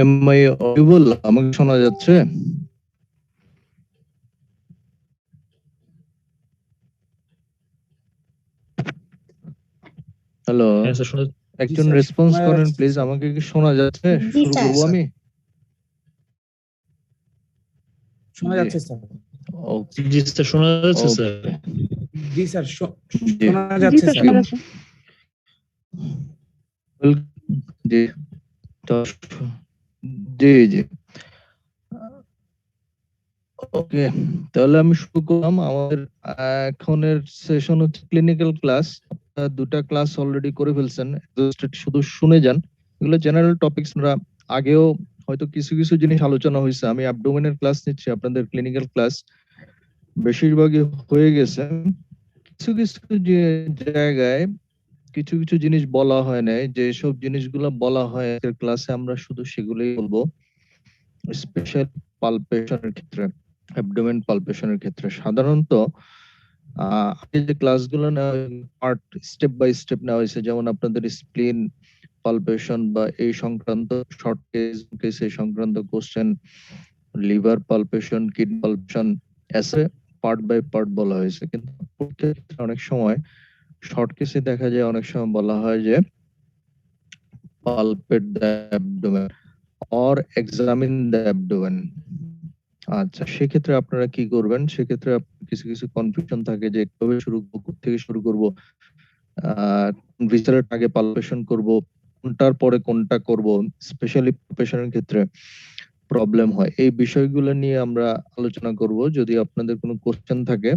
Am I audible? আমাকে শোনা যাচ্ছে? হ্যালো, হ্যাঁ স্যার শোনা একজন রেসপন্স করেন প্লিজ। আমাকে কি শোনা যাচ্ছে? শুরু করব আমি? শোনা যাচ্ছে স্যার। জি স্যার শোনা যাচ্ছে স্যার। জি স্যার শোনা যাচ্ছে স্যার। জি জি জি ওকে, তাহলে আমি শুরু করলাম। আমাদের এখনের সেশন হচ্ছে ক্লিনিক্যাল ক্লাস। দুটা ক্লাস অলরেডি করে ফেলছেন, শুধু শুনে যান। এগুলো জেনারেল টপিকস, আমরা আগেও হয়তো কিছু কিছু জিনিস আলোচনা হয়েছে। আমি অ্যাবডোমেনের ক্লাস নিচ্ছি, আপনাদের ক্লিনিক্যাল ক্লাস বেশিরভাগই হয়ে গেছে। কিছু কিছু যে জায়গায় কিছু কিছু জিনিস বলা হয় নাই, যে সব জিনিসগুলো বলা হয় ক্লাসে আমরা শুধু সেগুলোই বলবো। স্পেশাল পালপেশনের ক্ষেত্রে, অ্যাবডোমেন পালপেশনের ক্ষেত্রে সাধারণত আগে যে ক্লাসগুলো নেওয়া পার্ট স্টেপ বাই স্টেপ নেওয়া হয়েছে, যেমন আপনাদের স্প্লিন পালপেশন বা এই সংক্রান্ত শর্ট কেস এই সংক্রান্ত question, liver palpation, kidney palpation, এসে পার্ট বাই পার্ট বলা হয়েছে। কিন্তু পরীক্ষার ক্ষেত্রে অনেক সময় শর্ট কেসে দেখা যায়, অনেক সময় বলা হয় যে palpate the abdomen or examine the abdomen। আচ্ছা, সেক্ষেত্রে আপনারা কি করবেন? সেক্ষেত্রে কিছু কিছু কনফিউশন থাকে যে কিভাবে শুরু থেকে শুরু করব, ভিসারের আগে পালপেশন করব, কোনটার পরে কোনটা করব, স্পেশালি পালপেশনের ক্ষেত্রে প্রবলেম হয়। এই বিষয়গুলো নিয়ে আমরা আলোচনা করব। যদি আপনাদের কোনো কোশ্চেন থাকে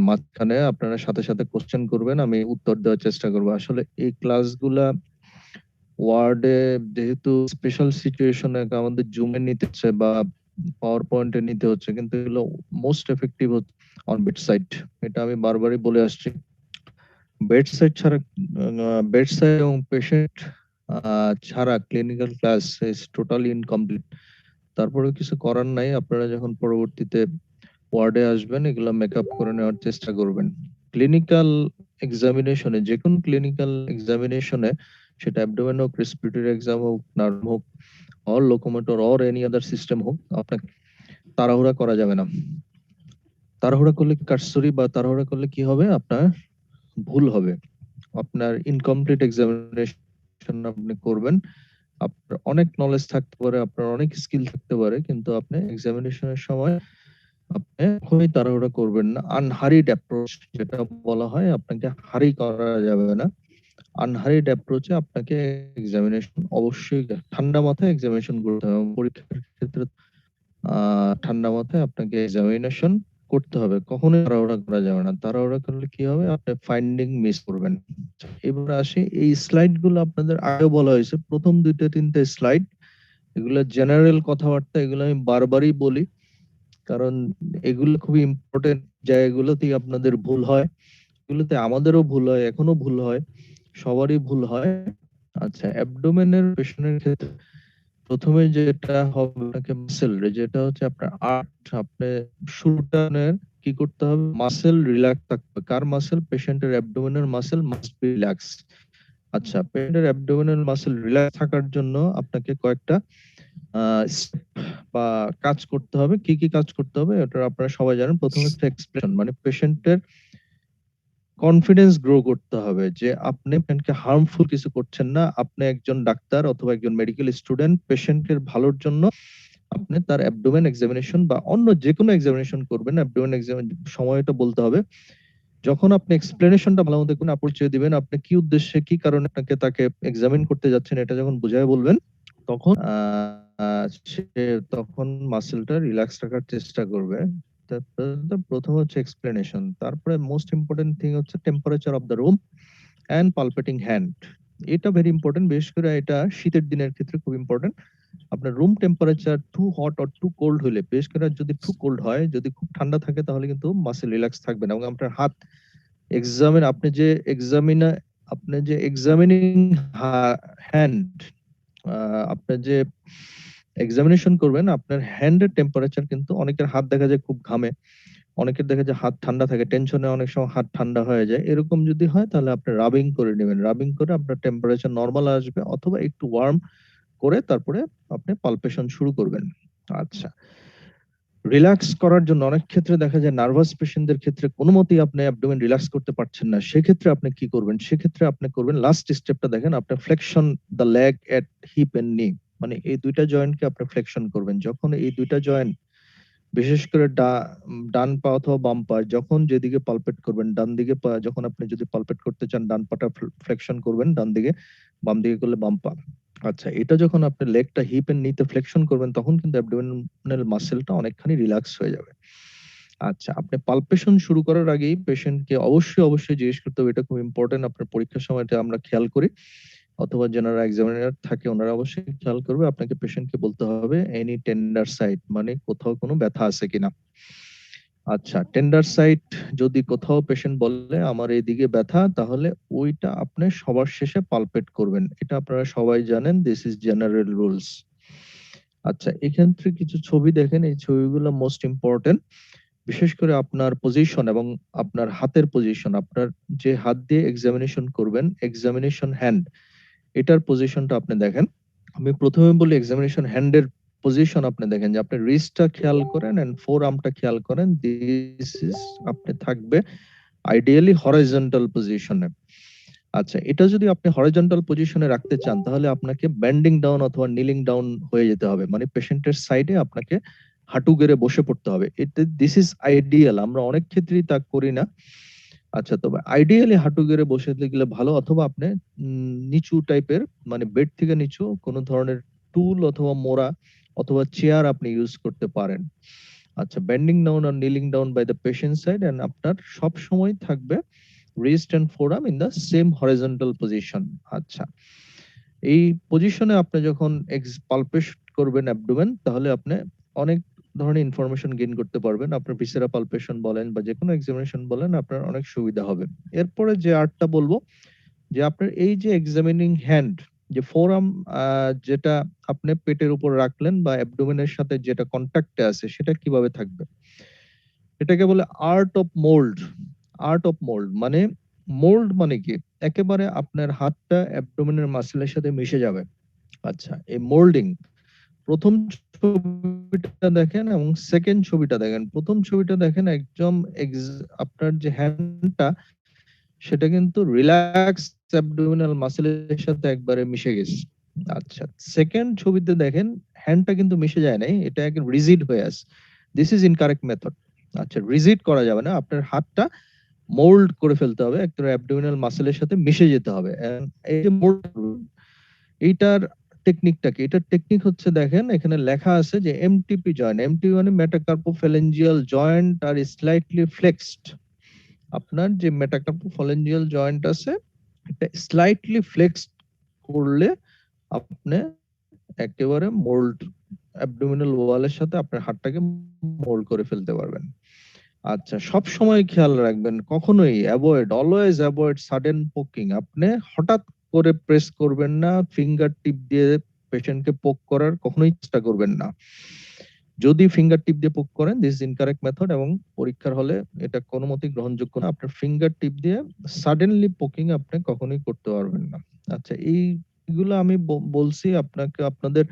মাঝখানে, আপনারা সাথে সাথে কোশ্চেন করবেন, আমি উত্তর দেওয়ার চেষ্টা করব। আসলে এই ক্লাসগুলা ওয়ার্ডে যেহেতু স্পেশাল সিচুয়েশনে আমাদের জুমে নিতে হচ্ছে বা পাওয়ার পয়েন্টে নিতে হচ্ছে, কিন্তু এগুলো মোস্ট এফেক্টিভ হচ্ছে অন বেড সাইড। এটা আমি বারবারই বলে আসছি। বেড সাইড ছাড়া, বেড সাইড এবং পেশেন্ট ছাড়া clinical class is totally incomplete. তারপরে কিছু করার নাই, আপনারা যখন পরবর্তীতে ওয়ার্ডে আসবেন এগুলো মেকআপ করে নেওয়ার চেষ্টা করবেন। ক্লিনিক্যাল এক্সামিনেশনে, যে কোনো ক্লিনিক্যাল এক্সামিনেশনে, সেটা অ্যাবডোমেন হোক, রেসপিরেটরি এক্সাম হোক, নার্ভ হোক, or locomotor or any other system হোক, আপনাকে তাড়াহুড়া করা যাবে না। তাড়াহুড়া করলে কারসরি বা তাড়াহুড়া করলে কি হবে, আপনার ভুল হবে। আপনার ইনকমপ্লিট এক্সামিনেশন আপনি করবেন। আপনার অনেক নলেজ থাকতে পারে, আপনার অনেক স্কিল থাকতে পারে, কিন্তু আপনি এক্সামিনেশনের সময় আপনি কখনোই তাড়াহুড়া করবেন না। আনহারিড অ্যাপ্রোচ যেটা বলা হয়, আপনাকে হারি করা যাবে না। আনহারিড অ্যাপ্রোচে আপনাকে এক্সামিনেশন অবশ্যই ঠান্ডা মাথায় এক্সামিনেশন করতে হবে। পরীক্ষার ক্ষেত্রে ঠান্ডা মাথায় আপনাকে এক্সামিনেশন করতে হবে, কখনোই তাড়াহুড়া করা যাবে না। তাড়াহুড়া করলে কি হবে, আপনি ফাইন্ডিং মিস করবেন। এবার আসি, এই স্লাইড গুলো আপনাদের আগে বলা হয়েছে, প্রথম 2-3টে স্লাইড, এগুলো জেনারেল কথাবার্তা, এগুলো আমি বারবারই বলি, কারণ এগুলো খুবই ইম্পর্টেন্ট জায়গাগুলোতেই আপনাদের ভুল হয়। এগুলোতে আমাদেরও ভুল হয়, এখনো ভুল হয়, সবারই ভুল হয়। আচ্ছা, অ্যাবডোমেনের পেশেন্টের ক্ষেত্রে প্রথমে যেটা হবে, আপনাকে মাসেল, যেটা হচ্ছে আপনার আপনি শুরুটা কি করতে হবে, মাসেল রিল্যাক্স থাকতে হবে। কার মাসেল? পেশেন্টের অ্যাবডোমেনের মাসেল মাস্ট বি রিল্যাক্স। আচ্ছা, পেশেন্টের অ্যাবডোমেনের মাসেল রিল্যাক্স থাকার জন্য আপনাকে কয়েকটা বা কাজ করতে হবে। কি কি কাজ করতে হবে এটা আপনারা সবাই জানেন। প্রথমে হচ্ছে এক্সপ্রেশন, মানে পেশেন্টের কনফিডেন্স গ্রো করতে হবে যে আপনি পেশেন্টকে হার্মফুল কিছু করছেন না। আপনি একজন ডাক্তার অথবা একজন মেডিকেল স্টুডেন্ট, পেশেন্টের ভালোর জন্য আপনি তার অ্যাবডোমেন এক্সামিনেশন বা অন্য যেকোনো এক্সামিনেশন করবেন, অ্যাবডোমেন সময়টা বলতে হবে। যখন আপনি এক্সপ্লেনেশনটা ভালো মতো করে পরিচয় দিবেন, আপনি কি উদ্দেশ্যে কি কারণে আপনাকে তাকে এক্সামিন করতে যাচ্ছেন এটা যখন বুঝায় বলবেন, তখন সে তখন মাসেলটা রিল্যাক্স রাখার চেষ্টা করবে। প্রথম হচ্ছে এক্সপ্লেনেশন, তারপরে মোস্ট ইম্পর্টেন্ট থিং হচ্ছে temperature of the room and palpating hand. এটা ভেরি ইম্পর্টেন্ট, বিশেষ করে এটা শীতের দিনের ক্ষেত্রে খুব ইম্পর্টেন্ট। আপনার room temperature too hot or too cold হলে, বিশেষ করে যদি টু কোল্ড হয়, যদি খুব ঠান্ডা থাকে তাহলে কিন্তু মাসেল রিল্যাক্স থাকবে না। এবং আপনার হাত এক্সামিন আপনি যে এক্সামিনিং হ্যান্ড, আপনি যে এক্সামিনেশন করবেন, আপনার হ্যান্ডের টেম্পারেচার কিন্তু অনেকের হাত দেখা যায় খুব ঘামে, অনেকের দেখা যায় হাত ঠান্ডা থাকে, টেনশনে অনেক সময় হাত ঠান্ডা হয়ে যায়। এরকম যদি হয় তাহলে আপনি রাবিং করে নেবেন। রাবিং করে আপনার টেম্পারেচার নরমাল আসবে, অথবা একটু ওয়ার্ম করে তারপরে আপনি পালপেশন শুরু করবেন। আচ্ছা, রিল্যাক্স করার জন্য অনেক ক্ষেত্রে দেখা যায় নার্ভাস পেশেন্টদের ক্ষেত্রে কোনো মতেই আপনি অ্যাবডোমেন রিল্যাক্স করতে পারছেন না। সেক্ষেত্রে আপনি কি করবেন? সেক্ষেত্রে আপনি করবেন লাস্ট স্টেপটা দেখেন, আপনি flexion the leg at hip and knee, মানে এই দুইটা জয়েন্টকে আপনি ফ্লেকশন করবেন। যখন এই দুইটা জয়েন্ট, বিশেষ করে ডান পা অথবা বাম পা, যখন যেদিকে পালপেট করবেন, ডান দিকে পা যখন আপনি যদি পালপেট করতে চান, ডান পাটা ফ্লেকশন করবেন ডান দিকে, বাম দিকে করলে বাম পা। আচ্ছা, এটা যখন আপনি লেগটা হিপ এর নিতে ফ্লেকশন করবেন, তখন কিন্তু অ্যাবডোমিনাল মাসেলটা অনেকখানি রিল্যাক্স হয়ে যাবে। আচ্ছা, আপনি পালপেশন শুরু করার আগেই পেশেন্টকে অবশ্যই জিজ্ঞেস করতে হবে, এটা খুব ইম্পর্টেন্ট। আপনার পরীক্ষার সময় এটা আমরা খেয়াল করি, অথবা যারা এক্সামিনার থাকে ওনারা অবশ্যই খেয়াল করবে। আপনাকে পেশেন্টকে বলতে হবে এনি টেন্ডার সাইট, মানে কোথাও কোনো ব্যথা আছে কিনা। আচ্ছা, টেন্ডার সাইট যদি কোথাও পেশেন্ট বলে আমার এইদিকে ব্যথা, তাহলে ওইটা আপনি সবার শেষে পালপেট করবেন। এটা আপনারা সবাই জানেন, দিস ইজ জেনারেল রুলস। আচ্ছা, এখান থেকে কিছু ছবি দেখেন, এই ছবিগুলো মোস্ট ইম্পর্টেন্ট। বিশেষ করে আপনার পজিশন এবং আপনার হাতের পজিশন, আপনার যে হাত দিয়ে এক্সামিনেশন করবেন, এক্সামিনেশন হ্যান্ড, এটার পজিশনটা আপনি দেখেন। আমি প্রথমে বলি এক্সামিনেশন হ্যান্ডের পজিশন আপনি দেখেন, যে আপনি রিস্টটা খেয়াল করেন এন্ড ফোর আর্মটা খেয়াল করেন। দিস ইজ আপনি থাকবে আইডিয়ালি হরাইজন্টাল পজিশনে। আচ্ছা, এটা যদি আপনি হরাইজন্টাল পজিশনে রাখতে চান, তাহলে আপনাকে বেন্ডিং ডাউন অথবা নিলিং ডাউন হয়ে যেতে হবে, মানে পেশেন্টের সাইডে আপনাকে হাঁটু গেড়ে বসে পড়তে হবে। দিস ইজ আইডিয়াল, আমরা অনেক ক্ষেত্রেই তা করি না। আচ্ছা, তবে আইডিয়ালি হাঁটু গেড়ে বসে গেলে ভালো, অথবা আপনি নিচু টাইপের, মানে বেড থেকে নিচু কোনো ধরনের টুল অথবা মোড়া অথবা চেয়ার আপনি ইউজ করতে পারেন। আচ্ছা, বেন্ডিং ডাউন আর kneeling down by the patient side, and আপনার সব সময় থাকবে wrist and forearm in the same horizontal position. আচ্ছা, এই পজিশনে আপনি যখন পালপেট করবেন অ্যাবডোমেন, তাহলে আপনি অনেক ধরনের ইনফরমেশন গেইন করতে পারবেন। আপনার ভিসেরা পালপেশন বলেন বা যে কোনো এক্সামিনেশন বলেন, আপনার অনেক সুবিধা হবে। এরপরে যে আর্টটা বলবো, যে আপনার এই যে এক্সামিনিং হ্যান্ড, যে ফোরআর্ম যেটা আপনি পেটের উপর রাখলেন বা অ্যাবডোমেনের সাথে যেটা কন্টাক্টে আছে, সেটা কিভাবে থাকবে, এটাকে বলে art of mould. Art of mould মানে, মোল্ড মানে কি, একেবারে আপনার হাতটা অ্যাবডোমেনের মাসেলের সাথে মিশে যাবে। আচ্ছা, এই মোল্ডিং, প্রথম ছবিটা দেখেন এবং সেকেন্ড ছবিটা দেখেন। প্রথম ছবিটা দেখেন একদম আপনার যে হ্যান্ডটা, সেটা কিন্তু রিল্যাক্স অ্যাবডোমিনাল মাসেলের সাথে একবারে মিশে গেছে। আচ্ছা, সেকেন্ড ছবিতে দেখেন হ্যান্ডটা কিন্তু মিশে যায় নাই, এটা একদম রিজিড হয়ে আছে। This is incorrect method. আচ্ছা, রিজিড করা যাবে না, আপনার হাতটা মোল্ড করে ফেলতে হবে, একটা অ্যাবডোমিনাল মাসেলের সাথে মিশে যেতে হবে। এই যে মোল্ড, এইটার টেকনিকটা কি? এটার টেকনিক হচ্ছে, দেখেন এখানে লেখা আছে যে এমটিপি জয়েন্ট, এমটিপি মানে মেটাকার্পোফ্যালেঞ্জিয়াল জয়েন্ট আর স্লাইটলি ফ্লেক্সড। আপনার যে মেটাকার্পোফ্যালেঞ্জিয়াল জয়েন্ট আছে, এটা স্লাইটলি ফ্লেক্সড করলে আপনি একেবারে মোল্ড, অ্যাবডোমিনাল ওয়ালের সাথে আপনার হাতটাকে মোল্ড করে ফেলতে পারবেন। আচ্ছা, সব সময় খেয়াল রাখবেন, কখনোই অলওয়েজ অ্যাভয়েড সাডেন পোকিং। আপনি হঠাৎ করে প্রেস করবেন না, ফিঙ্গার টিপ দিয়ে পেশেন্টকে পোক করার কখনোই চেষ্টা করবেন না। যদি ফিঙ্গার টিপ দিয়ে পোক করেন, দিস ইজ ইনকারেক্ট মেথড, এবং পরীক্ষার হলে এটা কোনো মতেই গ্রহণযোগ্য না। আপনার ফিঙ্গার টিপ দিয়ে সাডেনলি পোকিং আপনি কখনোই করতে পারবেন না। আচ্ছা, এইগুলো আমি বলছি আপনাকে, আপনাদের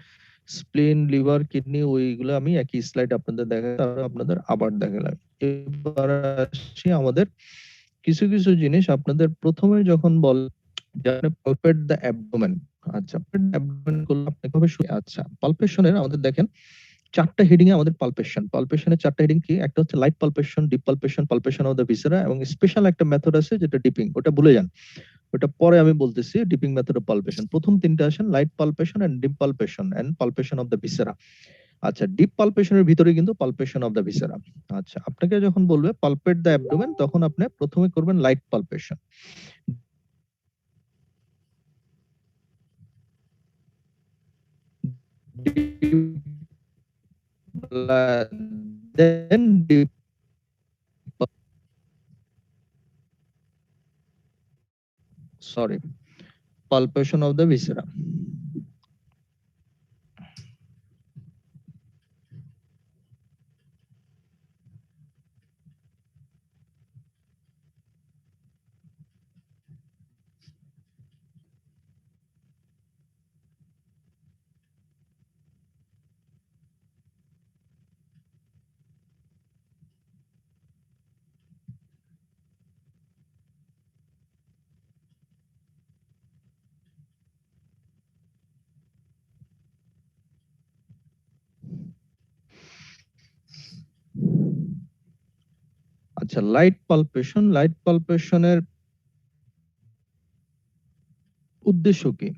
স্প্লিন, লিভার, কিডনি, ওইগুলো আমি একই স্লাইড আপনাদের দেখাই, তারপর আপনাদের আবার দেখালাম। এবার আসি আমাদের কিছু কিছু জিনিস আপনাদের প্রথমে যখন বল যে আপনি পালপেট দ্য অ্যাবডোমেন, আচ্ছা অ্যাবডোমেন করলে আপনি কিভাবে আচ্ছা পালপেশনের আমাদের দেখেন চারটা হেডিং এ আমাদের পালপেশনের চারটা হেডিং কি? একটা হচ্ছে light palpation, deep palpation, palpation of the viscera, এবং স্পেশাল একটা মেথড আছে যেটা ডিপিং, ওটা ভুলে যান, ওটা পরে আমি বলতেছি। ডিপিং মেথড অফ পালপেশন, প্রথম তিনটা আসেন light palpation and deep palpation and palpation of the viscera. আচ্ছা ডিপ পালপেশনের ভিতরে কিন্তু পালপেশন অফ দ্য ভিসেরা। আচ্ছা আপনাকে যখন বলবে পালপেট দ্য অ্যাবডোমেন, তখন আপনি প্রথমে করবেন light palpation, then deep, sorry, palpation of the viscera. আচ্ছা লাইট পালপেশনের উদ্দেশ্য কি?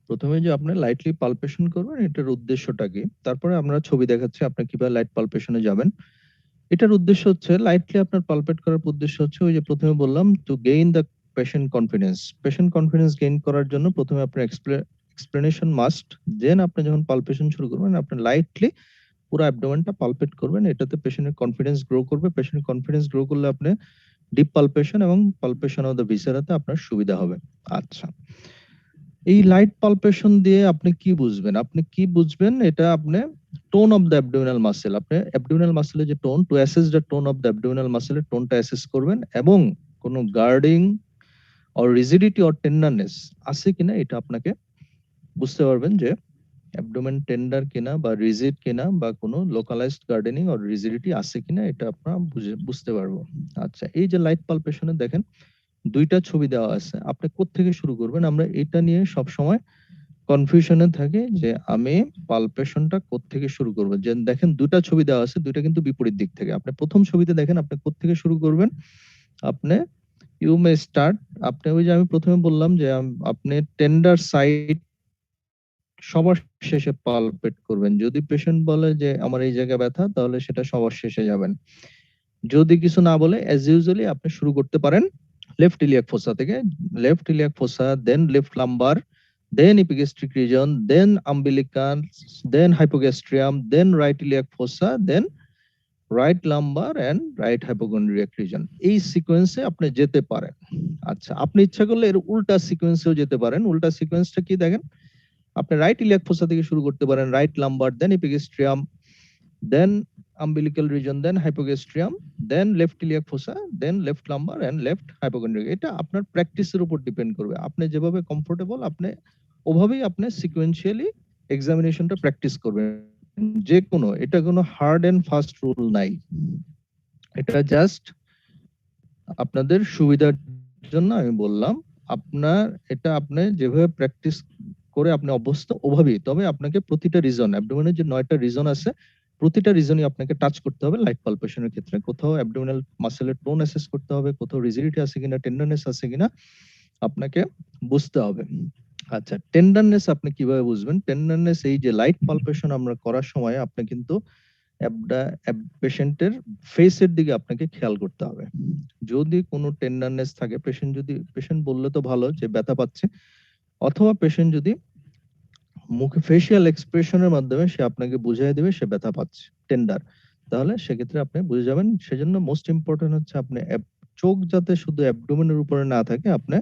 প্রথমে যে আপনি লাইটলি পালপেশন করবেন, এটার উদ্দেশ্যটা কি? তারপরে আমরা ছবি দেখাচ্ছি আপনি কিভাবে লাইট পালপেশনে যাবেন। এটার উদ্দেশ্য হচ্ছে লাইটলি আপনার পালপেট করার উদ্দেশ্য হচ্ছে ওই যে প্রথমে বললাম, to gain the patient confidence. Patient confidence gain করার জন্য প্রথমে আপনার এক্সপ্লেনেশন মাস্ট, দেন আপনি যখন পালপেশন শুরু করবেন আপনি লাইটলি পুরো অ্যাবডোমেনটা পালপেট করবেন, এটাতে পেশেন্টের কনফিডেন্স গ্রো করবে। পেশেন্ট কনফিডেন্স গ্রো করলে আপনি ডিপ পালপেশন এবং পালপেশন অফ দ্য ভিসেরাতে আপনার সুবিধা হবে। আচ্ছা এই লাইট পালপেশন দিয়ে আপনি কি বুঝবেন? আপনি কি বুঝবেন এটা আপনি tone of the abdominal muscle, আপনি অ্যাবডোমিনাল মাসেলের যে tone, to assess the tone of the abdominal মাসেলের টোনটা অ্যাসেস করবেন, এবং কোনো guarding or rigidity or tenderness আছে কিনা এটা আপনাকে বুঝতে পারবেন যে অ্যাবডোমেন টেন্ডার কিনা বা রিজিড কিনা, বা কোনো লোকালাইজড গার্ডেনিং অর রিজিডিটি আছে কিনা, এটা আপনারা বুঝতে পারবো। আচ্ছা এই যে লাইট পালপেশনে দেখেন দুইটা ছবি দেওয়া আছে, আপনি কোত্থেকে শুরু করবেন? আমরা এটা নিয়ে সব সময় কনফিউশনে থাকে যে আমি পালপেশনটা কোত্থেকে শুরু করব। যে দেখেন দুটা ছবি দেওয়া আছে, দুইটা কিন্তু বিপরীত দিক থেকে। আপনি প্রথম ছবিতে দেখেন আপনি কোত্থেকে শুরু করবেন, আপনি ইউ মে স্টার্ট, আপনি ওই যে আমি প্রথমে বললাম যে আপনি টেন্ডার সাইড সবার শেষে পালপেট করবেন। যদি পেশেন্ট বলে যে আমার এই জায়গায় ব্যথা, তাহলে সেটা সবার শেষে যাবেন। যদি কিছু না বলে অ্যাজ ইউজুয়ালি আপনি শুরু করতে পারেন লেফট ইলিয়াক ফোসা থেকে, left iliac fossa, then left lumbar, then epigastric region, then umbilicus, then hypogastrium, then right iliac fossa, then right lumbar and right hypochondriac region। এই সিকোয়েন্সে আপনি যেতে পারেন। আচ্ছা আপনি ইচ্ছা করলে এর উল্টা সিকোয়েন্সেও যেতে পারেন। উল্টা সিকোয়েন্সটা কি দেখেন, আপনি রাইট ইলিয়াক ফোসা থেকে শুরু করতে পারেন, right lumber, then epigastrium, then umbilical region, then hypogastrium, then left iliac fossa, then left lumbar and left hypochondriac। এটা আপনার প্র্যাকটিসের উপর ডিপেন্ড করবে, আপনি যেভাবে কমফোর্টেবল আপনি ওভাবেই আপনি সিকোয়েন্সিয়ালি এক্সামিনেশনটা প্র্যাকটিস করবেন। যে কোনো, এটা কোনো হার্ড এন্ড ফাস্ট রুল নাই, এটা জাস্ট আপনাদের সুবিধার জন্য আমি বললাম। আপনার এটা আপনি যেভাবে প্র্যাকটিস করে আপনি অভ্যস্ত ওভাবেই, তবে আপনাকে প্রতিটা রিজন, অ্যাবডোমেনের যে 9টা রিজন আছে প্রতিটা রিজনই আপনাকে টাচ করতে হবে লাইট পালপেশনের ক্ষেত্রে। কোথাও অ্যাবডোমিনাল মাসেলের টোন অ্যাসেস করতে হবে, কোথাও রিজিডিটি আছে কিনা, টেন্ডারনেস আছে কিনা আপনাকে বুঝতে হবে। আচ্ছা টেন্ডারনেস আপনি কিভাবে বুঝবেন? টেন্ডারনেস এই যে লাইট পালপেশন আমরা করার সময় আপনি কিন্তু পেশেন্টের ফেসের দিকে আপনাকে খেয়াল করতে হবে। যদি কোনো টেন্ডারনেস থাকে, পেশেন্ট বললে তো ভালো যে ব্যথা পাচ্ছে, অথবা পেশেন্ট যদি মুখে ফেসিয়াল এক্সপ্রেশনের মাধ্যমে সে আপনাকে বুঝিয়ে দেবে সে ব্যথা পাচ্ছে টেন্ডার, তাহলে সেক্ষেত্রে আপনি বুঝে যাবেন। সেজন্য মোস্ট ইম্পর্টেন্ট হচ্ছে আপনি চোখ যাতে শুধু অ্যাবডোমেনের উপরে না থাকে, আপনি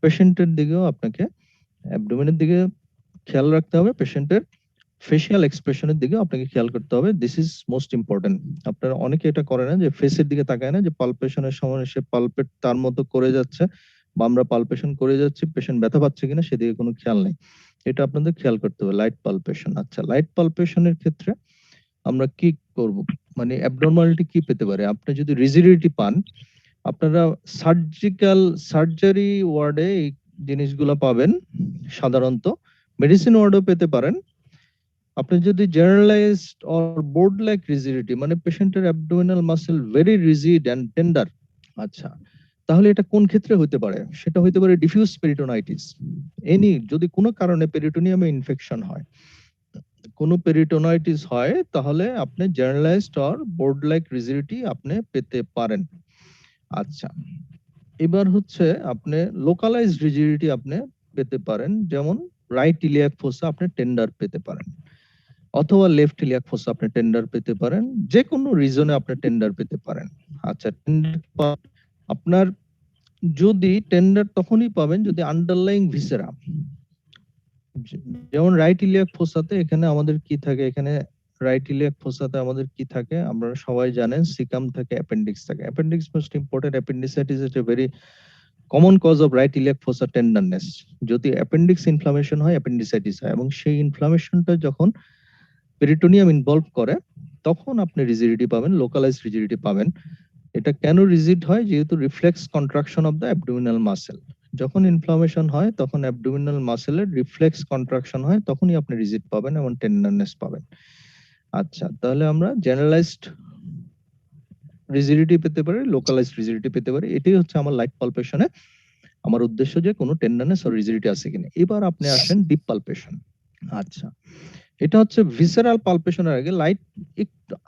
পেশেন্টের দিকেও আপনাকে অ্যাবডোমেনের দিকে খেয়াল রাখতে হবে, পেশেন্টের ফেসিয়াল এক্সপ্রেশনের দিকে আপনাকে খেয়াল করতে হবে। This is most important. আপনারা অনেকে এটা করে না যে ফেসের দিকে তাকায় না, যে পালপেশনের সময় সে পালপেট তার মতো করে যাচ্ছে বা আমরা পালপেশন করে যাচ্ছি, পেশেন্ট ব্যথা পাচ্ছে কিনা সেদিকে কোনো খেয়াল নেই। এটা আপনাদের খেয়াল করতে হবে লাইট পালপেশন। আচ্ছা লাইট পালপেশনের ক্ষেত্রে আমরা কি করব, মানে অ্যাবনরমালিটি কি পেতে পারে? আপনি যদি রিজিডিটি পান, আপনারা সার্জারি ওয়ার্ডে এই জিনিসগুলো পাবেন সাধারণত, মেডিসিন ওয়ার্ডও পেতে পারেন। আপনি যদি generalized or board like rigidity মানে পেশেন্টের abdominal muscle very rigid and tender, আচ্ছা, তাহলে এটা কোন ক্ষেত্রে হতে পারে? সেটা হতে পারে ডিফিউজ পেরিটোনাইটিস। যদি কোনো কারণে পেরিটোনিয়ামে ইনফেকশন হয়, কোনো পেরিটোনাইটিস হয়, তাহলে আপনি generalised or board like rigidity আপনি পেতে পারেন। আচ্ছা, এবার হচ্ছে আপনি লোকালাইজড রিজিডিটি আপনি পেতে পারেন, যেমন রাইট ইলিয়াক ফোসা আপনি টেন্ডার পেতে পারেন, অথবা লেফট ইলিয়াক ফোসা আপনি টেন্ডার পেতে পারেন, যে কোনো রিজনে আপনি টেন্ডার পেতে পারেন। আচ্ছা, আপনার যদি টেন্ডার তখনই পাবেন যদি আন্ডারলাইং ভিসেরা, যেমন রাইট ইলিয়াক ফোসাতে এখানে আমাদের কি থাকে, এখানে রাইট ইলিয়াক ফোসাতে আমাদের কি থাকে আপনারা সবাই জানেন, সিকাম থাকে, অ্যাপেন্ডিক্স থাকে। Appendix most important, appendicitis is a very common cause of right iliac fossa tenderness. যদি অ্যাপেন্ডিক্স ইনফ্লামেশন হয়, অ্যাপেন্ডিসাইটিস হয়, এবং সেই ইনফ্লামেশনটা যখন পেরিটোনিয়াম ইনভলভ করে, তখন আপনি রিজিডিটি পাবেন, লোকালাইজড রিজিডিটি পাবেন। এটা কেন রিজিড হয়? যেহেতু reflex contraction of the abdominal muscle, যখন ইনফ্লামেশন হয় তখন অ্যাবডোমিনাল মাসেলের রিফ্লেক্স কন্ট্রাকশন হয়, তখনই আপনি রিজিড পাবেন এবং টেন্ডারনেস পাবেন। আচ্ছা, তাহলে আমরা জেনারেলাইজড রিজিডিটি পেতে পারি, লোকালাইজড রিজিডিটি পেতে পারি। এটাই হচ্ছে আমার লাইট পালপেশনে আমার উদ্দেশ্য, যে কোনো টেন্ডারনেস আর রিজিডিটি আছে কিনা। এবার আপনি আসেন ডিপ পালপেশন। আচ্ছা, এটা হচ্ছে ভিসেরাল পালপেশনের আগে লাইট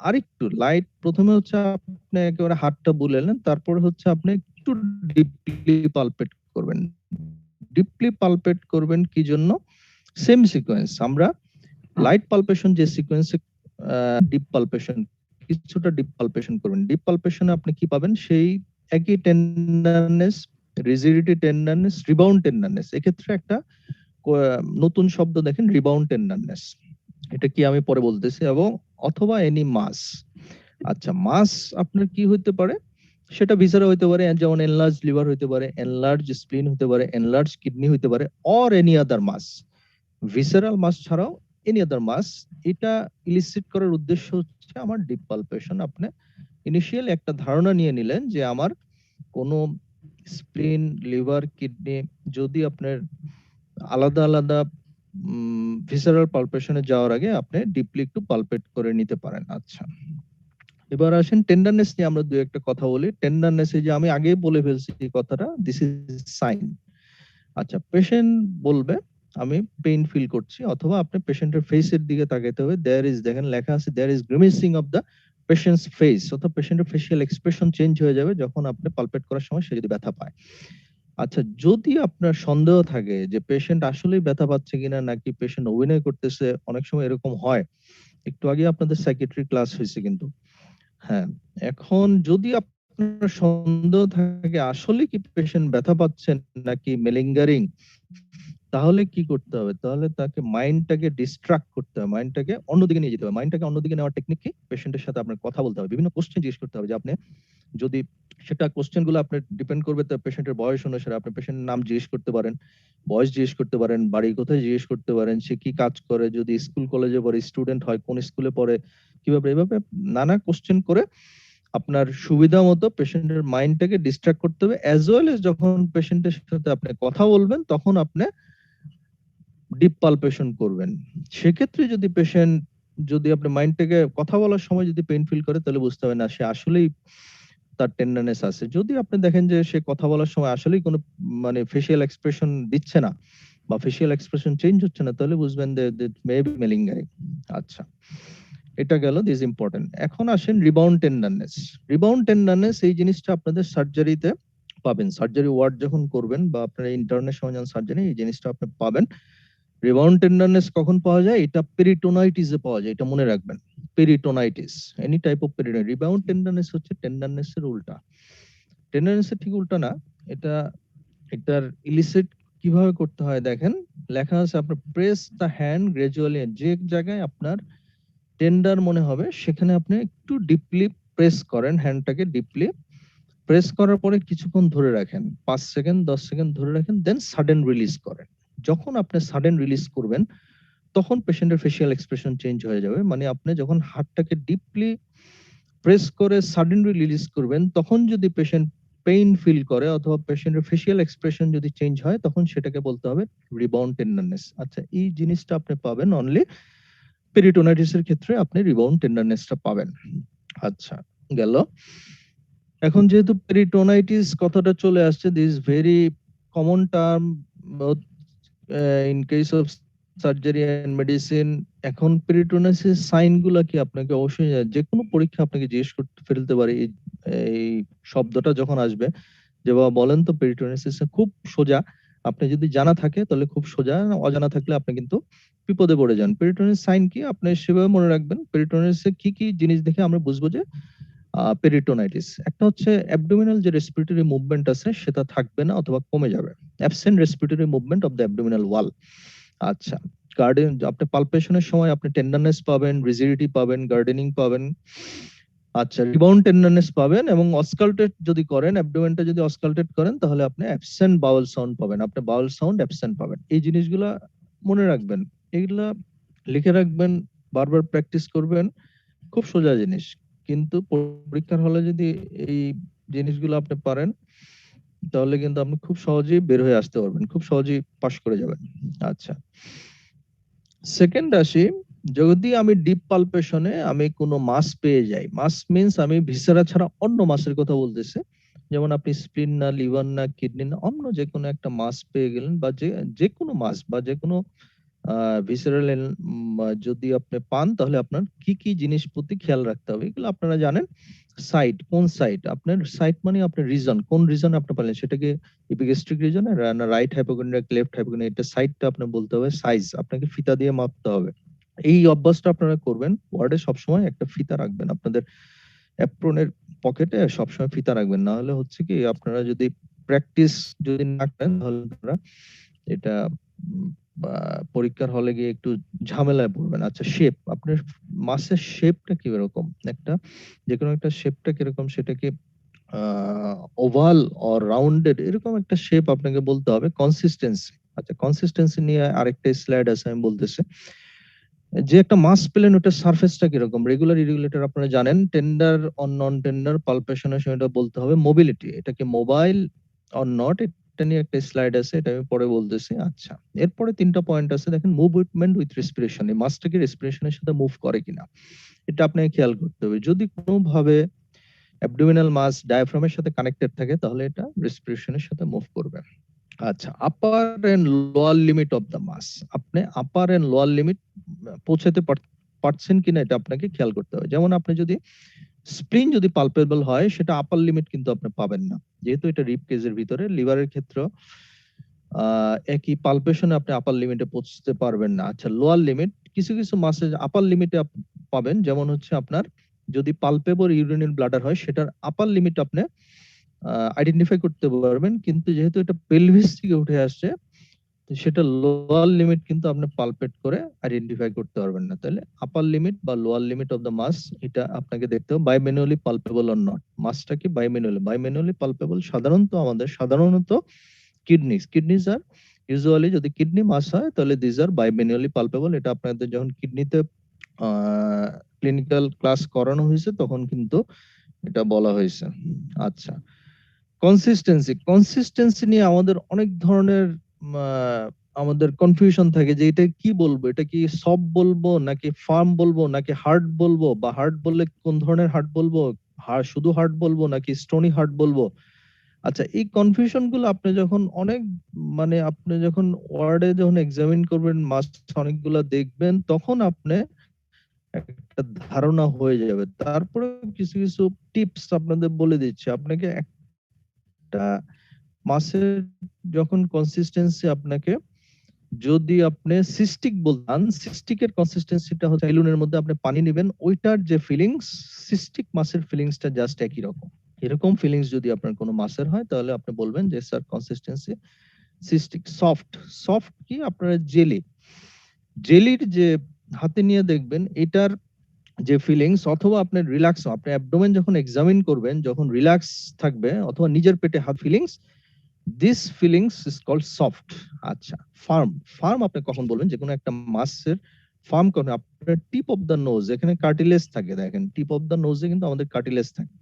আরেকটু লাইট। প্রথমে হচ্ছে আপনি একেবারে হাতটা বুলালেন, তারপর হচ্ছে আপনি একটু ডিপলি পালপেট করবেন। ডিপলি পালপেট করবেন কি জন্য? সেম সিকোয়েন্স, আমরা লাইট পালপেশন যে সিকোয়েন্সে ডিপ পালপেশন, কিছুটা ডিপ পালপেশন করবেন। ডিপ পালপেশনে আপনি কি পাবেন? সেই একই tenderness, rigidity tenderness, rebound tenderness. এক্ষেত্রে একটা নতুন শব্দ দেখেন, রিবাউন্ড টেন্ডারনেস। এটা কি আমি পরে বলতেছি। এবং অথবা এনি মাস। আচ্ছা, মাস আপনার কি হতে পারে? সেটা ভিসেরা হতে পারে, যেমন এনলার্জ লিভার হতে পারে, এনলার্জ স্প্লিন হতে পারে, এনলার্জ কিডনি হতে পারে, or any other mass. Visceral mass ছাড়াও এনি আদার মাস। এটা ইলিসিট করার উদ্দেশ্য হচ্ছে আমার ডিপ পালপেশন। আপনি ইনিশিয়াল একটা ধারণা নিয়ে নিলেন যে আমার কোনো স্প্লিন, লিভার, কিডনি যদি আপনার আলাদা আলাদা ভিসেরাল পালপেশনে যাওয়ার আগে আপনি ডিপলি একটু পালপেট করে নিতে পারেন। আচ্ছা, এবার আসেন টেন্ডারনেস নিয়ে আমরা দুই একটা কথা বলি। টেন্ডারনেস, এই যে আমি আগেই বলে ফেলছি এই কথাটা, দিস ইজ সাইন। আচ্ছা, পেশেন্ট বলবে আমি পেইন ফিল করছি, অথবা আপনি পেশেন্টের ফেসের দিকে তাকাইতে হবে। দেখেন লেখা আছে there is grimacing of the patient's face, অর্থাৎ পেশেন্টের ফেসিয়াল এক্সপ্রেশন চেঞ্জ হয়ে যাবে যখন আপনি পালপেট করার সময় সে যদি ব্যথা পায়। আচ্ছা, যদি আপনার সন্দেহ থাকে যে পেশেন্ট আসলেই ব্যথা পাচ্ছে কিনা, নাকি পেশেন্ট অভিনয় করতেছে, অনেক সময় এরকম হয়। একটু আগে আপনাদের সাইকিয়াট্রি ক্লাস হয়েছে কিন্তু, হ্যাঁ, এখন যদি আপনার সন্দেহ থাকে আসলে কি পেশেন্ট ব্যথা পাচ্ছেন নাকি মেলিঙ্গারিং, তাহলে কি করতে হবে? তাহলে তাকে মাইন্ডটাকে ডিস্ট্রাক্ট করতে হবে, মাইন্ডটাকে অন্যদিকে নিয়ে যেতে হবে। মাইন্ডটাকে অন্যদিকে নেওয়ার টেকনিক কি? পেশেন্টের সাথে আপনার কথা বলতে হবে, বিভিন্ন কোশ্চেন জিজ্ঞেস করতে হবে। যে আপনি যদি সেটা কোশ্চেন গুলো আপনার ডিপেন্ড করবে তার পেশেন্টের বয়স অনুসারে। আপনি পেশেন্টের নাম জিজ্ঞেস করতে পারেন, বয়স জিজ্ঞেস করতে পারেন, বাড়ি কোথায় জিজ্ঞেস করতে পারেন, সে কি কাজ করে, যদি স্কুল কলেজে পড়ে, স্টুডেন্ট হয়, কোন স্কুলে পড়ে, কিভাবে, এভাবে নানা কোশ্চেন করে আপনার সুবিধা মতো পেশেন্টের মাইন্ডটাকে ডিস্ট্রাক্ট করতে হবে। অ্যাজ ওয়েল এজ যখন পেশেন্টের সাথে আপনি কথা বলবেন তখন আপনি ডিপ পালপেশন করবেন। সেক্ষেত্রে যদি আপনি মাইন্ডটাকে কথা বলার সময় যদি পেইন ফিল করে, তাহলে বুঝতে হবে না সে আসলেই তার টেন্ডারনেস আছে। যদি আপনি দেখেন যে সে কথা বলার সময় আসলেই কোনো মানে ফেসিয়াল এক্সপ্রেশন দিচ্ছে না বা ফেসিয়াল এক্সপ্রেশন চেঞ্জ হচ্ছে না, তাহলে বুঝবেন যে মেবি মেলিঙ্গারিং। আচ্ছা, এটা গেল, দিস ইম্পর্টেন্ট। এখন আসেন রিবাউন্ড টেন্ডারনেস। রিবাউন্ড টেন্ডারনেস এই জিনিসটা আপনাদের সার্জারিতে পাবেন। সার্জারি ওয়ার্ড যখন করবেন বা আপনার ইন্টার্নের সময় যখন সার্জারি, এই জিনিসটা আপনি পাবেন। রিবাউন্ড টেন্ডারনেস কখন পাওয়া যায়? এটা পেরিটোনাইটিসে পাওয়া যায়, এটা মনে রাখবেন। Peritonitis, any type of peritonitis. Rebound tenderness হচ্ছে টেন্ডারনেসের উল্টা। টেন্ডারনেসের ঠিক উল্টা না, এটা এটার ইলিসিট কিভাবে করতে হয় দেখেন, লেখা আছে আপনার প্রেস দ্য হ্যান্ড গ্রাজুয়ালি। যে জায়গায় আপনার টেন্ডার মনে হবে সেখানে আপনি একটু ডিপলি প্রেস করেন, হ্যান্ডটাকে ডিপলি প্রেস করার পরে কিছুক্ষণ ধরে রাখেন, 5 সেকেন্ড 10 সেকেন্ড ধরে রাখেন, দেন সাডেন রিলিজ করেন। যখন আপনি সাডেন রিলিজ করবেন তখন পেশেন্টের ফেসিয়াল এক্সপ্রেশন চেঞ্জ হয়ে যাবে। মানে আপনি যখন হাতটাকে ডিপলি প্রেস করে সাডেনলি রিলিজ করবেন, তখন যদি পেশেন্ট পেইন ফিল করে অথবা পেশেন্টের ফেসিয়াল এক্সপ্রেশন যদি চেঞ্জ হয় তখন সেটাকে বলতে হবে রিবাউন্ড টেন্ডারনেস। আচ্ছা, এই জিনিসটা আপনি পাবেন অনলি পেরিটোনাইটিসের ক্ষেত্রে, আপনি রিবাউন্ড টেন্ডারনেসটা পাবেন। আচ্ছা, গেল। এখন যেহেতু পেরিটোনাইটিস কথাটা চলে আসছে, this very common term in case of surgery and medicine. এখন পেরিটোনাইটিস সাইন গুলা কি আপনাকে অবশ্যই যে কোনো পরীক্ষা আপনাকে জিজ্ঞেস করতে ফেলতে পারে এই শব্দটা যখন আসবে, যে বাবা বলেন তো পেরিটোনাইটিস খুব সোজা, আপনি যদি জানা থাকে তাহলে খুব সোজা, অজানা থাকলে আপনি কিন্তু বিপদে পড়ে যান। পেরিটোনাইটিস সাইন কি আপনি সেভাবে মনে রাখবেন। পেরিটোনাইটিসে কি কি জিনিস দেখে আমরা বুঝবো যে পেরিটোনাইটিস? একটা হচ্ছে অ্যাবডোমিনাল যে রেসপিরেটরি মুভমেন্ট আছে সেটা থাকবে না অথবা কমে যাবে, absent respiratory movement of the abdominal ওয়াল। আচ্ছা, গার্ডেন আপনি পালপেশনের সময় আপনি টেন্ডারনেস পাবেন, রিজিডিটি পাবেন, গার্ডেনিং পাবেন। আচ্ছা, রিবাউন্ড টেন্ডারনেস পাবেন এবং অসকালটেট যদি করেন, অ্যাবডোমেনটা যদি অসকালটেট করেন তাহলে আপনি অ্যাবসেন্ট বাউল সাউন্ড পাবেন, আপনি বাউল সাউন্ড অ্যাবসেন্ট পাবেন। এই জিনিসগুলা মনে রাখবেন, এগুলা লিখে রাখবেন, বারবার প্র্যাকটিস করবেন, খুব সোজা জিনিস। কিন্তু পরীক্ষার হলে যদি এই জিনিসগুলো আপনি পারেন তাহলে কিন্তু আপনি খুব সহজেই বের হয়ে আসতে পারবেন, খুব সহজেই পাশ করে যাবেন। আচ্ছা, সেকেন্ড আসি, যদি আমি ডিপ পালপেশনে আমি কোনো মাস পেয়ে যাই, মাস মিন্স আমি ভিসেরা ছাড়া অন্য মাসের কথা বলতেছে, যেমন আপনি স্প্লিন না, লিভার না, কিডনি না, অন্য যে কোনো একটা মাস পেয়ে গেলেন, বা যে কোনো মাস বা যে কোনো ভিসেরাল যদি আপনি পান তাহলে আপনার কি কি জিনিস প্রতি খেয়াল রাখতে হবে, এগুলো আপনারা জানেন। সাইট, কোন সাইট আপনার, সাইট মানে আপনার রিজন, কোন রিজন আপনি পালেন, সেটাকে এপিগ্যাস্ট্রিক রিজন না রাইট হাইপোকন্ড্রিয়াক, লেফট হাইপোকন্ড্রিয়াক, এটা সাইটটা আপনি বলতে হবে। সাইজ আপনাকে ফিতা দিয়ে মাপতে হবে। এই অভ্যাসটা আপনারা করবেন, ওয়ার্ডে সবসময় একটা ফিতা রাখবেন, আপনাদের অ্যাপ্রনের পকেটে সবসময় ফিতা রাখবেন। না হলে হচ্ছে কি, আপনারা যদি প্র্যাকটিস যদি না করেন তাহলে আপনারা এটা বা পরীক্ষার হলে গিয়ে একটু ঝামেলায় পড়বেন। আচ্ছা, শেপ, আপনার মাসের শেপটা কিরকম, একটা যে কোনো একটা শেপটা কিরকম, সেটা কি ওভাল অর রাউন্ডেড, এরকম একটা শেপ আপনাকে বলতে হবে। কনসিস্টেন্সি, আচ্ছা কনসিস্টেন্সি নিয়ে আরেকটা স্লাইড আছে, আমি বলতেছি যে একটা মাস পেলেন ওটার সারফেসটা কিরকম, রেগুলার ইরেগুলেটর আপনারা জানেন, টেন্ডার অন নন টেন্ডার, পালপেশনের সময় এটা বলতে হবে। মোবিলিটি, এটা কি মোবাইল অর নট, এটা নিয়ে একটা স্লাইড আছে, এটা আমি পরে বলতেছি। আচ্ছা, এরপরে তিনটা পয়েন্ট আছে, দেখেন মুভমেন্ট উইথ রেসপিরেশন, এই মাসটা কি রেসপিরেশনের সাথে মুভ করে কিনা, এটা আপনাকে খেয়াল করতে হবে। যদি কোনোভাবে অ্যাবডোমিনাল মাস ডায়াফ্রামের সাথে কানেক্টেড থাকে তাহলে এটা রেসপিরেশনের সাথে মুভ করবে। আচ্ছা, upper and lower limit of the mass, আপনি আপার এন্ড লোয়ার লিমিট পৌঁছাতে পারছেন কিনা এটা আপনাকে খেয়াল করতে হবে। যেমন আপনি যদি স্প্লিন যদি পালপেবল হয়, সেটা আপার লিমিট কিন্তু আপনি পাবেন না, যেহেতু এটা রিব কেজের ভিতরে। লিভারের ক্ষেত্রে একই পালপেশনে আপনি আপার লিমিটে পৌঁছতে পারবেন না। আচ্ছা, লোয়ার লিমিট, কিছু কিছু মাসে আপার লিমিটে পাবেন, যেমন হচ্ছে আপনার যদি পালপেবল ইউরিনাল ব্লাডার হয় সেটার আপার লিমিট আপনি আইডেন্টিফাই করতে পারবেন, কিন্তু যেহেতু এটা পেলভিস থেকে উঠে আসছে সেটা লোয়ার লিমিট কিন্তু আপনি পালপেট করে আইডেন্টিফাই করতে পারবেন না। তাহলে আপার লিমিট বা লোয়ার লিমিট অফ দ্য মাস, এটা আপনাকে দেখতে হবে। বাইম্যানুয়ালি পালপেবল অর নট, মাসটা কি বাইম্যানুয়ালি পালপেবল সাধারণত কিডনিজ আর ইউজুয়ালি, যদি কিডনি মাস হয় তাহলে দিজ আর বাইম্যানুয়ালি পালপেবল। এটা আপনাদের যখন কিডনিতে ক্লিনিক্যাল ক্লাস করানো হয়েছে তখন কিন্তু এটা বলা হয়েছে। আচ্ছা, কনসিস্টেন্সি নিয়ে আমাদের অনেক ধরনের আমাদের কনফিউশন থাকে যে এটা কি বলবো, এটা কি সফট বলবো নাকি ফার্ম বলবো নাকি হার্ড বলবো, বা হার্ড বললে কোন ধরনের হার্ড বলবো, শুধু হার্ড বলবো নাকি স্টোনি হার্ড বলবো। আচ্ছা, এই কনফিউশন গুলো আপনি যখন আপনি যখন ওয়ার্ডে যখন এক্সামিন করবেন, মাস অনেকগুলা দেখবেন, তখন আপনি একটা ধারণা হয়ে যাবে। তারপরে কিছু কিছু টিপস আপনাদের বলে দিচ্ছি। আপনাকে একটা মাসের যখন কনসিস্টেন্সি আপনাকে, যদি আপনি সিস্টিক বলতেন, সিস্টিকের কনসিস্টেন্সিটা হচ্ছে বেলুনের মধ্যে আপনি পানি নেবেন, ওইটার যে ফিলিংস, সিস্টিক মাসের ফিলিংসটা জাস্ট একই রকম। এরকম ফিলিংস যদি আপনার কোনো মাসের হয় তাহলে আপনি বলবেন যে স্যার কনসিস্টেন্সি সিস্টিক। সফট কি আপনার জেলির যে হাতে নিয়ে দেখবেন এটার যে ফিলিংস, অথবা আপনার রিল্যাক্স, আপনি অ্যাবডোমেন যখন এক্সামিন করবেন, যখন রিল্যাক্স থাকবে অথবা নিজের পেটে হাত feelings, this feelings is called soft. আচ্ছা, ফার্ম আপনি কখন বলবেন, যে কোনো একটা মাসের ফার্ম কখন, আপনার টিপ অফ দ্য নোজ, এখানে কার্টিলেজ থাকে, দেখেন টিপ অফ দ্য নোজে কিন্তু আমাদের কার্টিলেজ থাকে।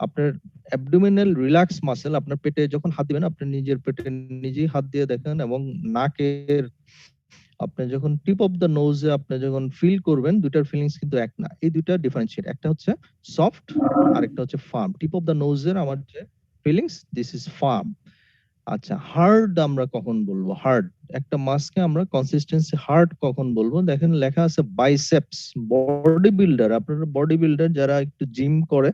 আপনার অ্যাবডোমিনাল রিল্যাক্স মাসল, আপনার পেটে যখন হাত দিবেন আপনি নিজের পেটে নিজেই হাত দিয়ে দেখেন, এবং নাকের আপনি যখন টিপ অফ দ্য নোজে আপনি যখন ফিল করবেন, দুইটার ফিলিংস কিন্তু এক না, এই দুইটা ডিফারেন্সিয়েট। একটা হচ্ছে সফট আর একটা হচ্ছে ফার্ম। টিপ অফ দ্য নোজের আমার যে ফিলিংস, দিস ইজ ফার্ম। আচ্ছা, হার্ড আমরা কখন বলবো? হার্ড একটা মাসকে আমরা কনসিস্টেন্সি হার্ড কখন বলবো? দেখেন লেখা আছে বাইসেপস। বডি বিল্ডার, আপনারা বডি বিল্ডার যারা একটু জিম করে,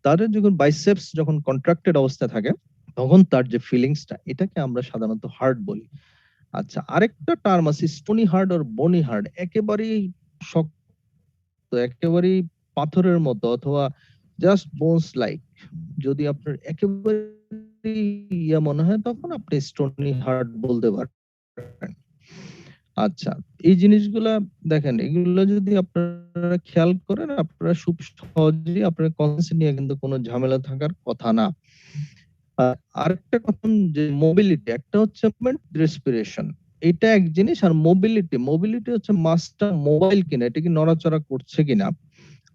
তাদের যখন বাইসেপস যখন কন্ট্রাক্টেড অবস্থায় থাকে তখন তার যে ফিলিংসটা, এটাকে আমরা সাধারণত হার্ড বলি। আচ্ছা, আরেকটা টার্ম আছে স্টোনি হার্ড আর বনি হার্ড। একেবারেই শক্ত, একেবারেই পাথরের মতো, অথবা জাস্ট বোনস লাইক। যদি আপনার একেবারে ইয়া মনে হয় তখন আপনি স্টোনি হার্ড বলতে পারেন। আচ্ছা, এই জিনিসগুলা দেখেন, এগুলো যদি আপনারা খেয়াল করেন আপনারা খুব সহজেই আপনার কনসেপ্ট নিয়ে কিন্তু কোনো ঝামেলা থাকার কথা না। আরেকটা কথা, যে মোবিলিটি, একটা হচ্ছে রেসপিরেশন, এটা এক জিনিস, আর মোবিলিটি হচ্ছে মাসটা মোবাইল কিনা, এটা কি নড়াচড়া করছে কিনা।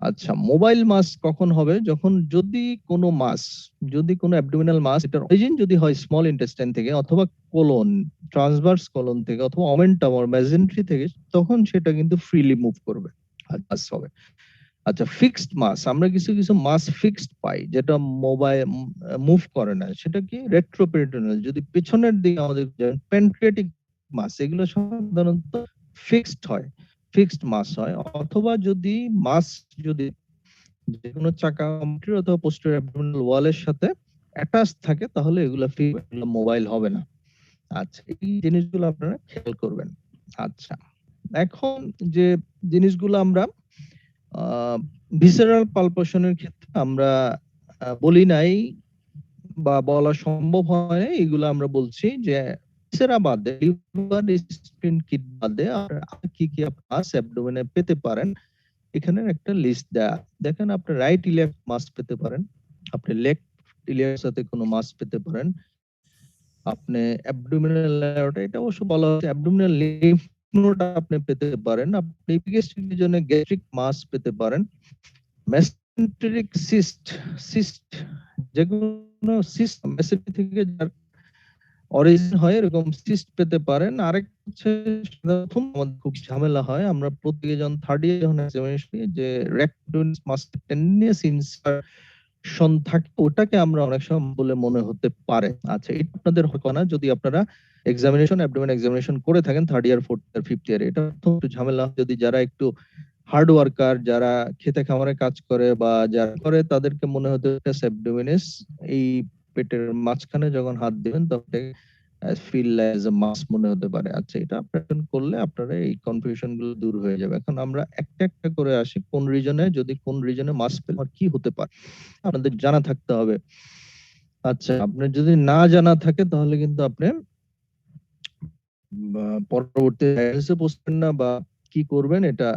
আচ্ছা, মোবাইল মাস কখন হবে? যখন যদি কোনো মাস, যদি কোনো অ্যাবডোমিনাল মাস, এটার অরিজিন যদি হয় স্মল ইন্টেস্টাইন থেকে অথবা কোলন, ট্রান্সভার্স কোলন থেকে অথবা ওমেন্টাম অর মেজেন্ট্রি থেকে, তখন সেটা কিন্তু ফ্রিলি মুভ করবে, মাস হবে। আচ্ছা, ফিক্সড মাস, আমরা কিছু কিছু মাস ফিক্সড পাই যেটা মোবাইল মুভ করে না, সেটা কি রেট্রোপেরিটোনিয়াল। যদি পেছনের দিকে আমাদের প্যানক্রিয়াটিক মাস, এগুলো সাধারণত ফিক্সড হয়, ফিক্সড মাস হয়। অথবা যদি মাস যদি যেকোনো চাকা অথবা পোস্টেরিয়র অ্যাবডোমিনাল ওয়ালের সাথে অ্যাটাচ থাকে, তাহলে এগুলো মোবাইল হবে না। আচ্ছা, এই জিনিসগুলো আপনারা খেয়াল করবেন। আচ্ছা, এখন যে জিনিসগুলো আমরা ভিসেরাল পালপেশনের ক্ষেত্রে আমরা বলি নাই বা বলা সম্ভব হয় নাই, এগুলো আমরা বলছি যে ভিসেরা বাদে, লিভার স্ক্রিন কিট বাদে আর কি কি মাস অ্যাবডোমেনে পেতে পারেন, এখানের একটা লিস্ট দেয়া। দেখেন, আপনি রাইট ইলিয়াক মাস পেতে পারেন, আপনি লেফট ইলিয়াকের সাথে কোনো মাস পেতে পারেন, আপনি অ্যাবডোমিনাল অ্যাওর্টা, এটা অবশ্য বলা হচ্ছে অ্যাবডোমিনাল লিম্ফ নোড আপনি পেতে পারেন, আপনি গ্যাস্ট্রিক জন্য গ্যাস্ট্রিক মাস পেতে পারেন, মেসেন্টেরিক সিস্ট, সিস্ট যেগুলো সিস্ট মেসেন্টি থেকে যার অরিজিন হয়, এরকম সিস্ট পেতে পারেন। আরেক হচ্ছে প্রথম আমাদের খুব ঝামেলা হয়, আমরা প্রত্যেকে যখন থার্ড ইয়ার যখন এক্সামিনেশন যে রেক্টোনিস মাস টেন্ডিনিয়াস ইনসারশন থাকে, ওটাকে আমরা অনেক সময় বলে মনে হতে পারে। আচ্ছা, এটা আপনাদের হবে না যদি আপনারা এক্সামিনেশন অ্যাবডোমেন এক্সামিনেশন করে থাকেন third year, fourth year, fifth year. এটা একটু ঝামেলা যদি যারা একটু হার্ড ওয়ার্কার, যারা খেতে খামারে কাজ করে বা যারা করে, তাদেরকে মনে হতে অ্যাবডোমিনিস, এই পেটের মাঝখানে যখন হাত দিবেন তখন ফিল অ্যাজ এ মাস মনে হতে পারে। আচ্ছা, এটা আপনারা করলে আপনারা এই কনফিউশন গুলো দূর হয়ে যাবে। এখন আমরা একটা একটা করে আসি, কোন রিজনে, যদি কোন রিজনে মাস পেলে আর কি হতে পারে আপনাদের জানা থাকতে হবে। আচ্ছা, আপনার যদি না জানা থাকে তাহলে কিন্তু আপনি পরবর্তী ডায়াগনোসিসে পৌঁছবেন না বা কি করবেন এটা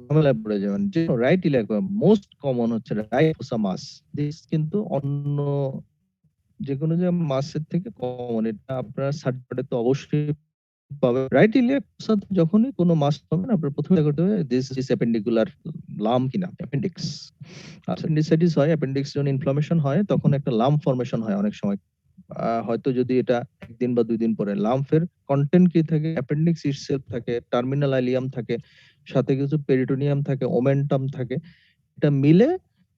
ঝামেলায় পড়ে যাবেন। যে রাইট ইলিয়াক মোস্ট কমন হচ্ছে রাইট মাস, দিস কিন্তু অন্য যে কোনো যে মাসের থেকে কমন, এটা আপনার সার্টিফিকেটে তো অবশ্যই পাবেন। রাইট ইলিয়াক যখনই কোনো মাস পাবেন, আপনার প্রথমে করতে হবে দিস ইজ অ্যাপেন্ডিকুলার লাম কিনা, অ্যাপেন্ডিক্স। আচ্ছা, অ্যাপেন্ডিসাইটিস হয়, অ্যাপেন্ডিক্স যখন ইনফ্লামেশন হয় তখন একটা লাম্প ফর্মেশন হয় অনেক সময়। হয়তো যদি এটা একদিন বা 2 দিন পরে, লাম্পের কন্টেন্ট কি থাকে? অ্যাপেন্ডিক্স ইটসেলফ থাকে, টার্মিনাল আইলিয়াম থাকে, সাথে কিছু পেরিটোনিয়াম থাকে, ওমেন্টাম থাকে, এটা মিলে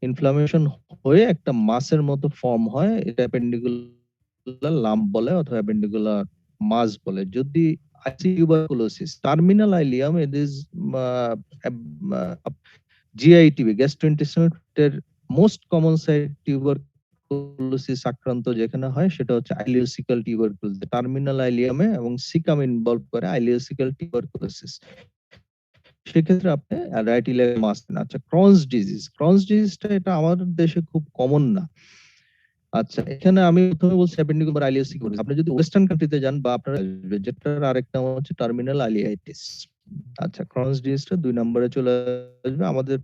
ইনফ্লামেশন হয়ে একটা মাসের মতো ফর্ম হয়, এটা অ্যাপেন্ডিকুলার লাম্প বলে অথবা অ্যাপেন্ডিকুলার মাস বলে। যদি tuberculosis, terminal ileum, it is GITB, gastrointestinal ট্র্যাক্টের মোস্ট কমন সাইট টিউবারকুলোসিস আক্রান্ত যেখানে হয় সেটা হচ্ছে আইলিওসিক্যাল টিউবারকুলোসিস। টার্মিনাল আইলিয়ামে এবং সিকাম ইনভলভ করে আইলিওসিক্যাল টিউবারকুলোসিস। সেক্ষেত্রে আপনি রাইট ইলিয়াক মাস। আচ্ছা, ক্রনস ডিজিজ, ক্রনস ডিজিজটা এটা আমাদের দেশে খুব কমন না। আচ্ছা, এখানে আমি প্রথমে বলছি অ্যাপেন্ডিকুলার আইলিওসিস। আপনি যদি ওয়েস্টার্ন কান্ট্রিতে যান বা আপনারা যেটার আরেকটা নাম হচ্ছে টার্মিনাল আইলিয়াইটিস। আচ্ছা, ক্রনস ডিজিজটা 2 নম্বরে চলে আসবে, আমাদের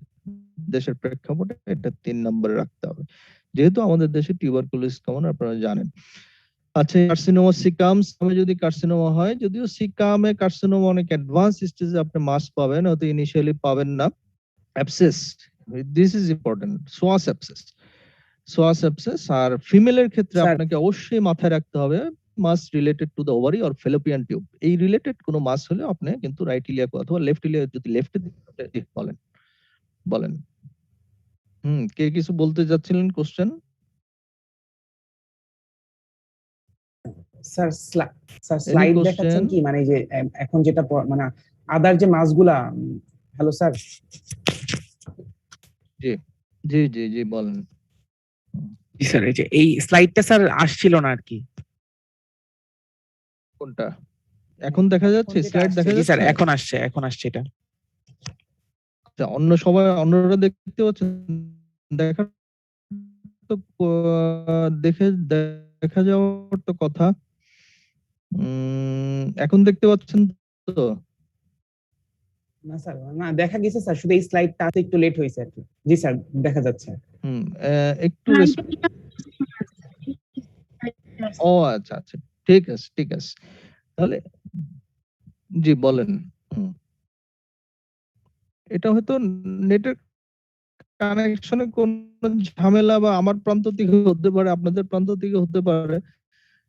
দেশের প্রেক্ষাপটে এটা 3 নম্বরে রাখতে হবে, যেহেতু আমাদের দেশে টিউবারকুলোসিস কমন, আপনারা জানেন। আচ্ছা, কার্সিনোমা সিকামস, যদি কার্সিনোমা হয়, যদিও সিকামে কার্সিনোমা অনেক অ্যাডভান্স স্টেজে আপনি মাস পাবেন, হয়তো ইনিশিয়ালি পাবেন না। Abscess, this is important, psoas abscess, psoas abscess. আর ফিমেলের ক্ষেত্রে স্যার আপনাকে অবশ্যই মাথায় রাখতে হবে mass related to the ovary or fallopian tube. এই রিলেটেড কোনো মাস হলে আপনি কিন্তু রাইট ইলিয়াক অথবা লেফট ইলিয়াক, যদি লেফটে বলেন বলেন। কে কিছু বলতে যাচ্ছিলেন question? Sir sir any slide question? দেখাচ্ছেন কি, মানে যে এখন যেটা মানে আদার যে মাসগুলা, হ্যালো স্যার। জি জি জি জি বলেন। জি স্যার, এই যে এই স্লাইডটা স্যার আসছিল না আর কি। কোনটা এখন দেখা যাচ্ছে? যেটা স্লাইড আসছে, দেখা জি স্যার, যাচ্ছে? এখন আসছে এটা। আচ্ছা, অন্য সবাই অন্যরা দেখতে পাচ্ছেন? দেখা তো দেখে দেখা যাওয়ার তো কথা। এখন দেখতে পাচ্ছেন তো? না স্যার, না দেখা গেছে স্যার, শুধু এই স্লাইডটা একটু লেট হয়েছে আর কি। জি স্যার, দেখা যাচ্ছে। একটু ও আচ্ছা আচ্ছা, ঠিক আছে ঠিক আছে। তাহলে জি বলেন। এটা হয়তো নেটের কানেকশনে কোন ঝামেলা, বা আমার প্রান্ত থেকে হতে পারে, আপনাদের প্রান্ত থেকে হতে পারে,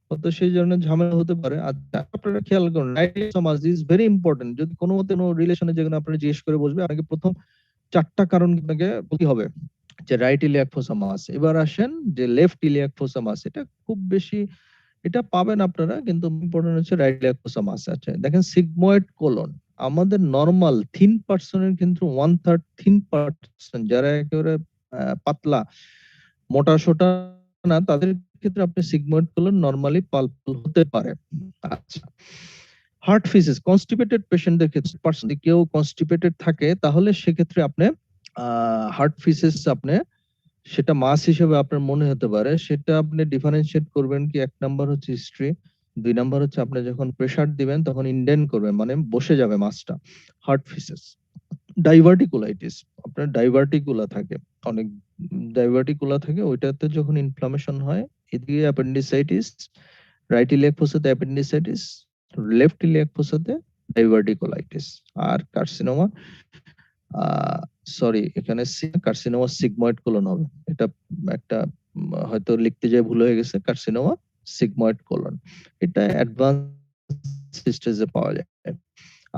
হয়তো সেই জন্য ঝামেলা হতে পারে। আচ্ছা, আপনারা খেয়াল করুন, রাইট সমাজ ইজ ভেরি ইম্পর্টেন্ট। যদি কোনো মতে কোনো রিলেশনে যেখানে আপনারা জিজ্ঞেস করে বসবে, আপনাকে প্রথম 4টা কারণ আপনাকে বলতে হবে যে রাইট ইলিয়াক ফোসা মাস। এবার আসেন যে লেফট ইলিয়াক ফোসা মাস। এটা খুব বেশি, এটা পাবেন আপনারা, কিন্তু ইম্পর্টেন্ট হচ্ছে রাইট ইলিয়াক ফোসা মাস। আচ্ছা দেখেন, সিগময়েড কোলন আমাদের নরমাল থিন পার্সনের কিন্তু 1/3 থিন পার্সন, যারা একেবারে পাতলা মোটা সোটা না, তাদের ক্ষেত্রে আপনি সিগময়েড কোলন নরমালি পালপল হতে পারে। আচ্ছা, হার্ট ফিসেস কনস্টিপেটেড পেশেন্টদের ক্ষেত্রে, পার্সন কেউ কনস্টিপেটেড থাকে, তাহলে সেক্ষেত্রে আপনি হার্ট ফিসেস আপনি সেটা মাস হিসেবে আপনার মনে হতে পারে, সেটা আপনি ডিফারেন্সিয়েট করবেন কি, 1 নাম্বার হচ্ছে হিস্ট্রি, 2 নাম্বার হচ্ছে আপনি যখন প্রেসার দিবেন তখন ইনডেন্ট করবেন, মানে বসে যাবে মাসটা। হার্ট ফিসেস, ডাইভার্টিকুলাইটিস, আপনার ডাইভার্টিকুলা থাকে, অনেক ডাইভার্টিকুলা থাকে, ওইটাতে যখন ইনফ্লামেশন হয়, এদিকে অ্যাপেন্ডিসাইটিস, রাইট ইলিয়াক ফোসাতে অ্যাপেন্ডিসাইটিস, লেফট ইলিয়াক ফোসাতে ডাইভার্টিকুলাইটিস। আর কার্সিনোমা, সরি এখানে কার্সিনোমা সিগময়েড কোলন হবে, এটা একটা হয়তো লিখতে যায় ভুল হয়ে গেছে, কার্সিনোমা সিগময়েড কোলন, এটা অ্যাডভান্স স্টেজে পাওয়া যায়।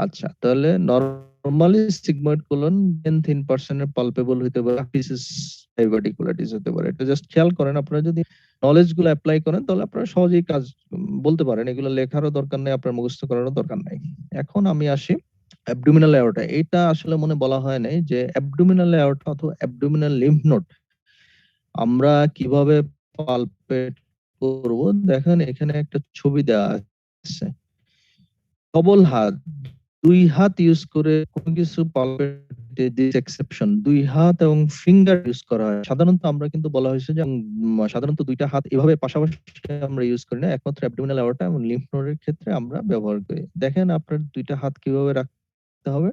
আচ্ছা, তাহলে নরমালি সিগময়েড কোলন 10% এর পালপেবল হতে পারে, পিসিস ডাইভার্টিকুলাইটিস হতে পারে। এটা জাস্ট খেয়াল করেন, আপনারা যদি নলেজ গুলো অ্যাপ্লাই করেন তাহলে আপনারা সহজেই কাজ বলতে পারেন, এগুলো লেখারও দরকার নেই, আপনার মুখস্থ করারও দরকার নাই। এখন আমি আসি অ্যাবডোমিনাল অ্যাওর্টা। এটা আসলে মনে বলা হয় নাই যে অ্যাবডোমিনাল অ্যাওর্টা অথবা অ্যাবডোমিনাল লিম্ফ নোড আমরা কিভাবে পালপেট করব। দেখেন এখানে একটা ছবি দেওয়া আছে, ডবল হাত, 2 হাত ইউজ করে কোনো কিছু পালপেট, দিস এক্সেপশন, 2 হাত এবং ফিঙ্গার ইউজ করা হয়। সাধারণত আমরা কিন্তু বলা হয়েছে যে সাধারণত 2টা হাত এভাবে পাশাপাশি আমরা ইউজ করি না, একমাত্র অ্যাবডোমিনাল অ্যাওর্টা এবং লিম্ফ নোডের ক্ষেত্রে আমরা ব্যবহার করি। দেখেন আপনার 2টা হাত কিভাবে রাখতে হবে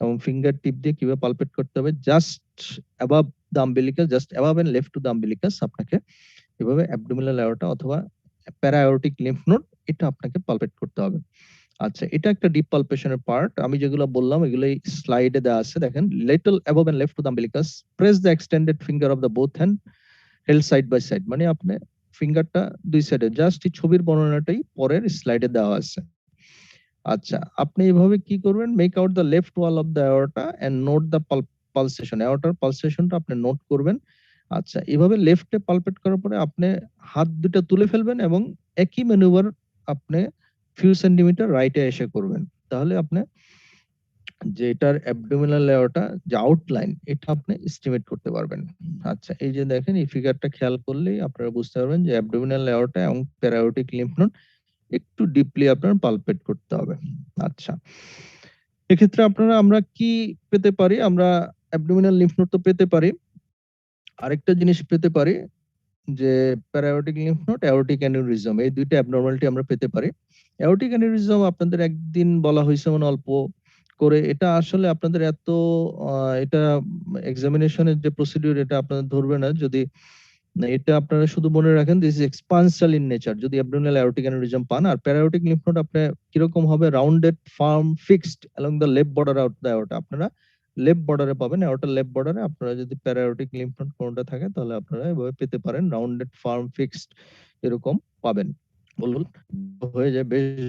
এবং ফিঙ্গার টিপ দিয়ে কিভাবে পালপেট করতে হবে, just above the umbilicus, just above and left to the umbilicus আপনাকে এভাবে অ্যাবডোমিনাল অ্যাওর্টা অথবা প্যারাঅর্টিক লিম্ফ নোড এটা আপনাকে পালপেট করতে হবে। আচ্ছা, এটা একটা ডিপ পালপেশনের পার্ট। আমি যেগুলো বললাম এগুলো স্লাইডে দেওয়া আছে, দেখেন, little above and left to the umbilicus, press the extended finger of the both hand, held side by side, মানে আপনি ফিঙ্গারটা দুই সাইডে, জাস্ট এই ছবির বর্ণনাটাই পরের স্লাইডে দেওয়া আছে। আচ্ছা, আপনি এভাবে কি করবেন, make out the left wall of the aorta and note the pulsation, অ্যাওর্টার পালসেশনটা আপনি নোট করবেন। আচ্ছা, এভাবে লেফটে পালপেট করার পরে আপনি হাত দুটো তুলে ফেলবেন এবং একই ম্যানুভার আপনি ফিউ সেন্টিমিটার রাইটে এসে করবেন। তাহলে আপনি যে এটার অ্যাবডোমিনাল লেয়ারটা যে আউটলাইন এটা আপনি এস্টিমেট করতে পারবেন। আচ্ছা, এই যে দেখেন এই ফিগারটা খেয়াল করলেই আপনারা বুঝতে পারবেন যে অ্যাবডোমিনাল লেয়ারটা এবং প্যারাঅর্টিক লিম্ফ নোড একটু ডিপলি আপনার পালপেট করতে হবে। আচ্ছা, এক্ষেত্রে আপনারা আমরা কি পেতে পারি, আমরা অ্যাবডোমিনাল লিম্ফ নোড তো পেতে পারি, আরেকটা জিনিস পেতে পারি যে প্যারাঅর্টিক লিম্ফ নোড, অ্যাওর্টিক অ্যানিউরিজম, এই দুইটা অ্যাবনরমালিটি আমরা পেতে পারি। অ্যাওর্টিক অ্যানিউরিজম আপনাদের একদিন বলা হয়েছে মানে অল্প করে, এটা আসলে আপনাদের এত এটা এক্সামিনেশনের যে প্রসিডিউর এটা আপনাদের ধরবে না, যদি এটা আপনারা শুধু মনে রাখেন দিস ইজ এক্সপান্সাল ইন নেচার যদি অ্যাবডোমিনাল অ্যাওর্টিক অ্যানিউরিজম পান। আর প্যারাঅর্টিক লিম্ফ নোড আপনার কিরকম হবে, rounded, farm, fixed along the left border out the aorta, আপনারা লেফট বর্ডারে পাবেন, অ্যাওর্টার লেফট বর্ডারে। আপনারা যদি প্যারায়োটিক লিম্ফ নোড কোনটা থাকে তাহলে আপনারা এভাবে পেতে পারেন, রাউন্ডেড ফার্ম ফিক্সড এরকম পাবেন। বলুন হয়ে যায়, বেশ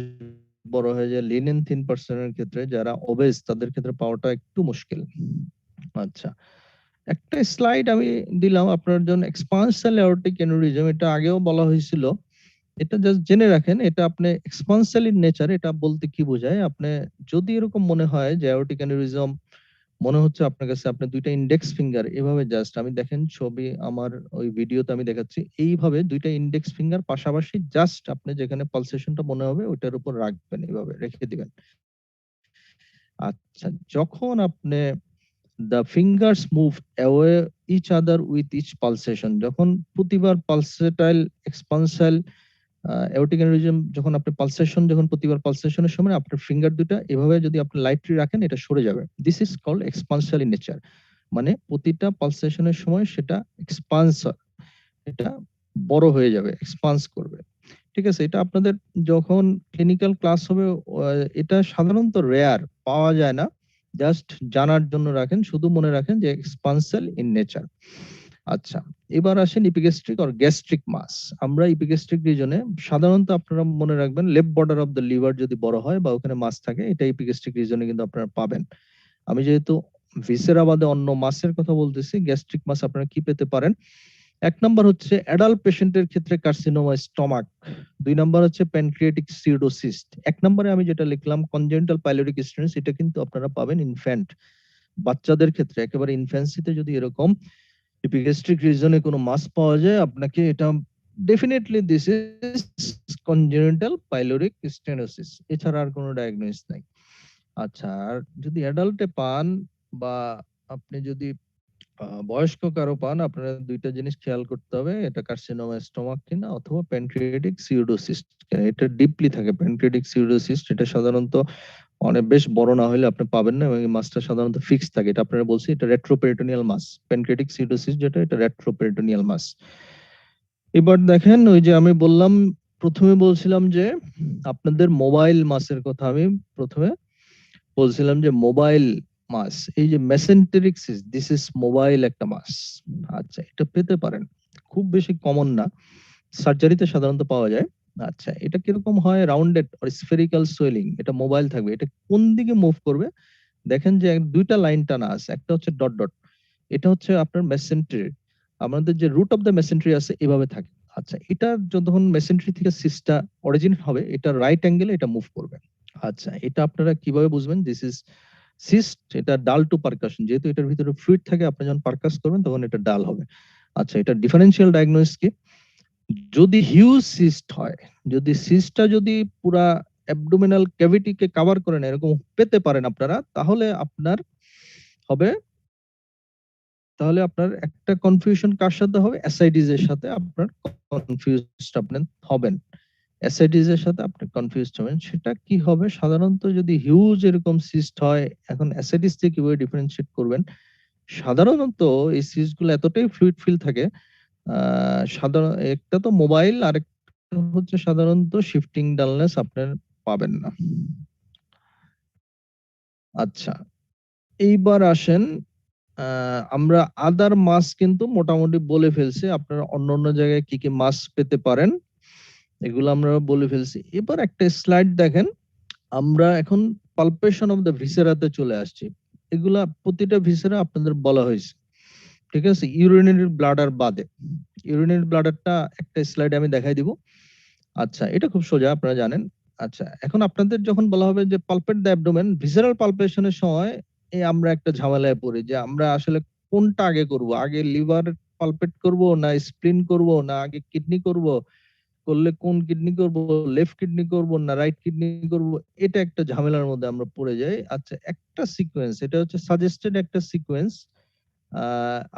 বড় হয়ে যায় লিনেন থিন পার্সনের ক্ষেত্রে, যারা ওবেস তাদের ক্ষেত্রে পাওয়াটা একটু মুশকিল। আচ্ছা, একটা স্লাইড আমি দিলাম আপনার জন্য, এক্সপানশাল অ্যাওর্টিক অ্যানিউরিজম, এটা আগেও বলা হয়েছিল, এটা জাস্ট জেনে রাখেন। এটা আপনি এক্সপানশাল ইন নেচার, এটা বলতে কি বোঝায়, আপনি যদি এরকম মনে হয় যে অ্যাওর্টিক অ্যানিউরিজম মনে হচ্ছে আপনার কাছে, আপনি দুইটা ইন্ডেক্স ফিঙ্গার এভাবে জাস্ট, আমি দেখেন ছবি আমার ওই ভিডিওতে আমি দেখাচ্ছি, এইভাবে দুইটা ইন্ডেক্স ফিঙ্গার পাশাপাশি জাস্ট আপনি যেখানে পালসেশনটা মনে হবে ওইটার উপর রাখবেন, এইভাবে রেখে দিবেন। আচ্ছা, যখন আপনি the fingers move away each other with each pulsation, যখন প্রতিবার পালসেটাইল এক্সপানসাল অ্যাওর্টিক অ্যানিউরিজম, যখন আপনি পালসেশন, যখন প্রতিবার পালসেশনের সময় আপনার ফিঙ্গার দুটো এভাবে যদি আপনি লাইটলি রাখেন, এটা সরে যাবে। This is called expansile in nature, মানে প্রতিটা পালসেশনের সময় সেটা এক্সপান্সার, এটা বড় হয়ে যাবে, এক্সপান্স করবে। ঠিক আছে, এটা আপনাদের যখন ক্লিনিক্যাল ক্লাস হবে, এটা সাধারণত রেয়ার, পাওয়া যায় না, জাস্ট জানার জন্য রাখেন, শুধু মনে রাখেন যে এক্সপানসাল ইন নেচার। আচ্ছা, এবার আসেন ইপিগ্যাস্ট্রিক অর গ্যাস্ট্রিক মাস। আমরা ইপিগ্যাস্ট্রিক রিজনে সাধারণত আপনারা মনে রাখবেন left border of the liver যদি বড় হয় বা ওখানে মাস থাকে, এটা ইপিগ্যাস্ট্রিক রিজনে কিন্তু আপনারা পাবেন। আমি যেহেতু ভিসেরা বাদে অন্য মাসের কথা বলতেছি, গ্যাস্ট্রিক মাস আপনারা কি পেতে পারেন? এক নাম্বার হচ্ছে অ্যাডাল্ট পেশেন্টের ক্ষেত্রে কার্সিনোমা স্টমাক, দুই নাম্বার হচ্ছে প্যানক্রিয়াটিক সিউডোসিস্ট, এক নম্বরে আমি যেটা লিখলাম কনজেনিটাল পাইলোরিক স্টেনোস, এটা কিন্তু আপনারা পাবেন ইনফ্যান্ট, বাচ্চাদের ক্ষেত্রে একেবারে ইনফ্যান্সিতে যদি এরকম ইপিগ্যাস্ট্রিক রিজনে কোনো মাস পাওয়া যায়, আপনাকে এটা definitely this is congenital pyloric stenosis, এছাড়া আর কোনো ডায়াগনোসিস নাই। আচ্ছা, আর যদি অ্যাডাল্টে পান বা আপনি যদি বয়স্ক কারো পান, আপনারা দুইটা জিনিস খেয়াল করতে হবে, এটা কার্সিনোমা স্টমাক কিনা অথবা প্যানক্রিয়াটিক সিউডোসিস্ট কিনা। এটা ডিপলি থাকে প্যানক্রিয়াটিক সিউডোসিস্ট, এটা সাধারণত অনেক বেশ বড় না হলে আপনি পাবেন না, এবং এই মাসটা সাধারণত ফিক্স থাকে। এটা আপনারা বলছি এটা রেট্রোপেরিটোনিয়াল মাস, প্যানক্রিয়াটিক সিউডোসিস্ট যেটা, এটা রেট্রোপেরিটোনিয়াল মাস। এবার দেখেন, ওই যে আমি বললাম, প্রথমে বলছিলাম যে আপনাদের মোবাইল মাসের কথা, আমি প্রথমে বলছিলাম যে মোবাইল মাস, এই যে mesenteric cyst, this is mobile একটা মাস। আচ্ছা, এটা পেতে পারেন, খুব বেশি কমন না, সার্জারিতে সাধারণত পাওয়া যায়। আচ্ছা, এটা কিরকম হয়, রাউন্ডেড অর স্ফেরিক্যাল সোয়েলিং, এটা মোবাইল থাকবে, এটা কোন দিকে মুভ করবে, দেখেন যে দুইটা লাইন টানা আছে, একটা হচ্ছে ডট ডট, এটা হচ্ছে আপনার মেসেন্ট্রি, আমাদের যে রুট অফ দ্য মেসেন্ট্রি আছে এভাবে থাকে। আচ্ছা, এটা যখন মেসেন্ট্রি থেকে সিস্টটা অরিজিন হবে, এটা রাইট অ্যাঙ্গেলে এটা মুভ করবে। আচ্ছা, এটা আপনারা কিভাবে বুঝবেন, দিস ইজ সিস্ট, এটা ডাল টু পারকাশন, যেহেতু এটার ভিতরে ফ্লুইড থাকে, আপনি যখন পারকাস করবেন তখন এটা ডাল হবে। আচ্ছা, এটা ডিফারেনশিয়াল ডায়াগনোসিস কি, যদি হিউজ সিস্ট হয়, যদি সিস্টটা যদি পুরা অ্যাবডোমিনাল ক্যাভিটিকে কভার করে না, এরকম পেতে পারেন আপনারা, তাহলে আপনার হবে, তাহলে আপনার একটা কনফিউশন কার সাথে হবে, অ্যাসাইটিস এর সাথে আপনার কনফিউজড আপনি হবেন, অ্যাসাইটিস এর সাথে আপনি কনফিউজড হবেন। সেটা কি হবে, সাধারণত যদি হিউজ এরকম সিস্ট হয়, এখন অ্যাসাইটিস থেকে কিভাবে ডিফারেন্সিয়েট করবেন, সাধারণত এই সিস্ট গুলো এতটাই ফ্লুইড ফিল থাকে, সাধারণ একটা তো মোবাইল, আরেকটা হচ্ছে সাধারণত শিফটিং ডালনেস আপনার পাবেন না। আচ্ছা, এইবার আসেন, আমরা আদার মাস কিন্তু মোটামুটি বলে ফেলছি, আপনারা অন্য অন্য জায়গায় কি কি মাস পেতে পারেন এগুলো আমরা বলে ফেলছি। এবার একটা স্লাইড দেখেন, আমরা এখন পালপেশন অফ দ্য ভিসেরাতে চলে আসছি। এগুলা প্রতিটা ভিসেরা আপনাদের বলা হয়েছে, ঠিক আছে, ইউরিনারি ব্লাডার বাদে। ইউরিনারি ব্লাডারটা একটা স্লাইডে আমি দেখাই দিব। আচ্ছা, এটা খুব সোজা, আপনারা জানেন। আচ্ছা, এখন আপনাদের যখন বলা হবে যে পালপেট দ্য অ্যাবডোমেন, ভিসেরাল পালপেশনের সময় আমরা একটা ঝামেলায় পড়ি যে আমরা আসলে কোনটা আগে করব, আগে লিভার পালপেট করব না স্প্লিন করব না আগে কিডনি করব, করলে কোন কিডনি করব, লেফট কিডনি করব না রাইট কিডনি করব, এটা একটা ঝামেলার মধ্যে আমরা পড়ে যাই। আচ্ছা, একটা সিকোয়েন্স, এটা হচ্ছে সাজেস্টেড একটা সিকোয়েন্স,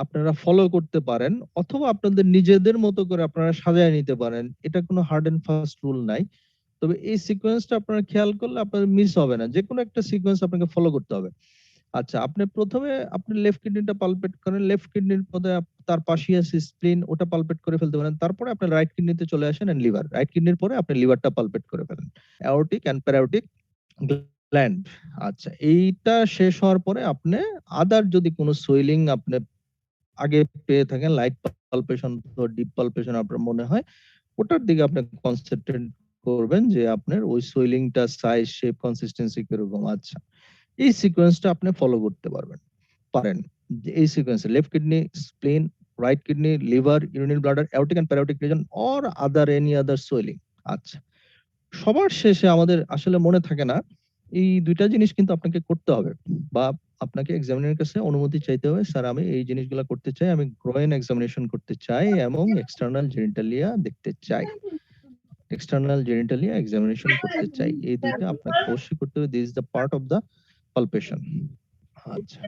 আপনারা ফলো করতে পারেন, অথবা আপনাদের নিজেদের মতো করে আপনারা সাজায় নিতে পারেন, এটা কোনো হার্ড এন্ড ফাস্ট রুল নাই। তবে এই সিকোয়েন্সটা আপনারা খেয়াল করলে আপনাদের মিস হবে না, যে কোনো একটা সিকোয়েন্স আপনাকে ফলো করতে হবে। আচ্ছা, আপনি প্রথমে আপনি লেফট কিডনিটা পালপেট করেন, লেফট কিডনির মধ্যে তার পাশে আছে স্প্লিন, ওটা পালপেট করে ফেলতে পারেন, তারপরে আপনি রাইট কিডনিতে চলে আসেন এন্ড লিভার, রাইট কিডনির পরে আপনি লিভারটা পালপেট করে ফেলেন। Aortic and paraaortic gland. আচ্ছা, এইটা শেষ হওয়ার পরে আপনি আদার যদি কোনো সুয়েলিং আপনি আগে পেয়ে থাকেন, লাইট পালপেশন বা ডিপ পালপেশন আপনার মনে হয়, ওটার দিকে আপনি কনসেন্ট্রেট করবেন যে আপনার ওই সুয়েলিংটা সাইজ, শেপ, কনসিস্টেন্সি কিরকম। আচ্ছা, এই সিকোয়েন্সটা আপনি ফলো করতে পারেন। যে এই সিকোয়েন্সে left kidney, spleen, right kidney, liver, urinary bladder, aortic and paraaortic region or other any other swelling. আচ্ছা, সবার শেষে আমাদের আসলে মনে থাকে না, এই দুইটা জিনিস কিন্তু আপনাকে করতে হবে, বা আপনাকে এক্সামিনারের কাছে অনুমতি চাইতে হবে, স্যার আমি এই জিনিসগুলো করতে চাই, আমি গ্রোয়েন এক্সামিনেশন করতে চাই এবং এক্সটার্নাল জেনিটালিয়া দেখতে চাই, এক্সটার্নাল জেনিটালিয়া এক্সামিনেশন করতে চাই। এই দুইটা আপনাকে অবশ্যই করতে হবে। This is the part of the palpation. আচ্ছা,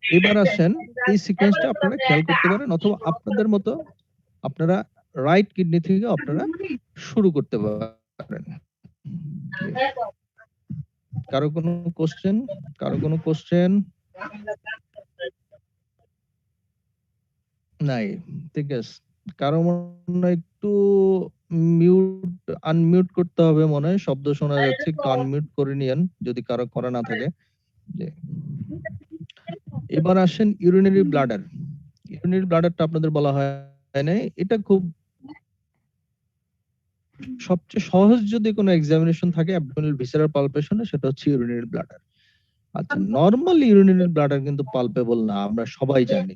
এবার আসেন, এই সিকোয়েন্সটা আপনারা খেয়াল করতে পারেন, অথবা আপনাদের মতো আপনারা রাইট কিডনি থেকে আপনারা শুরু করতে পারেন। কারো কোনো কোশ্চেন? কারো কোনো কোশ্চেন? নাই, ঠিক আছে। কারো মনে হয় একটু মিউট, আনমিউট করতে হবে মনে হয়, শব্দ শোনা যাচ্ছে, একটু আনমিউট করে নিয়েন যদি কারো করা না থাকে। জি। এবার আসেন ইউরিনারি ব্লাডার। ইউরিনারি ব্লাডারটা আপনাদের বলা হয় নাই, এটা খুব সবচেয়ে সহজ যদি কোনো এক্সামিনেশন থাকে অ্যাবডোমিনাল ভিসেরাল পালপেশনে, সেটা হচ্ছে ইউরিনারি ব্লাডার। আচ্ছা, নরমাল ইউরিনারি ব্লাডার কিন্তু পালপেবল না, আমরা সবাই জানি।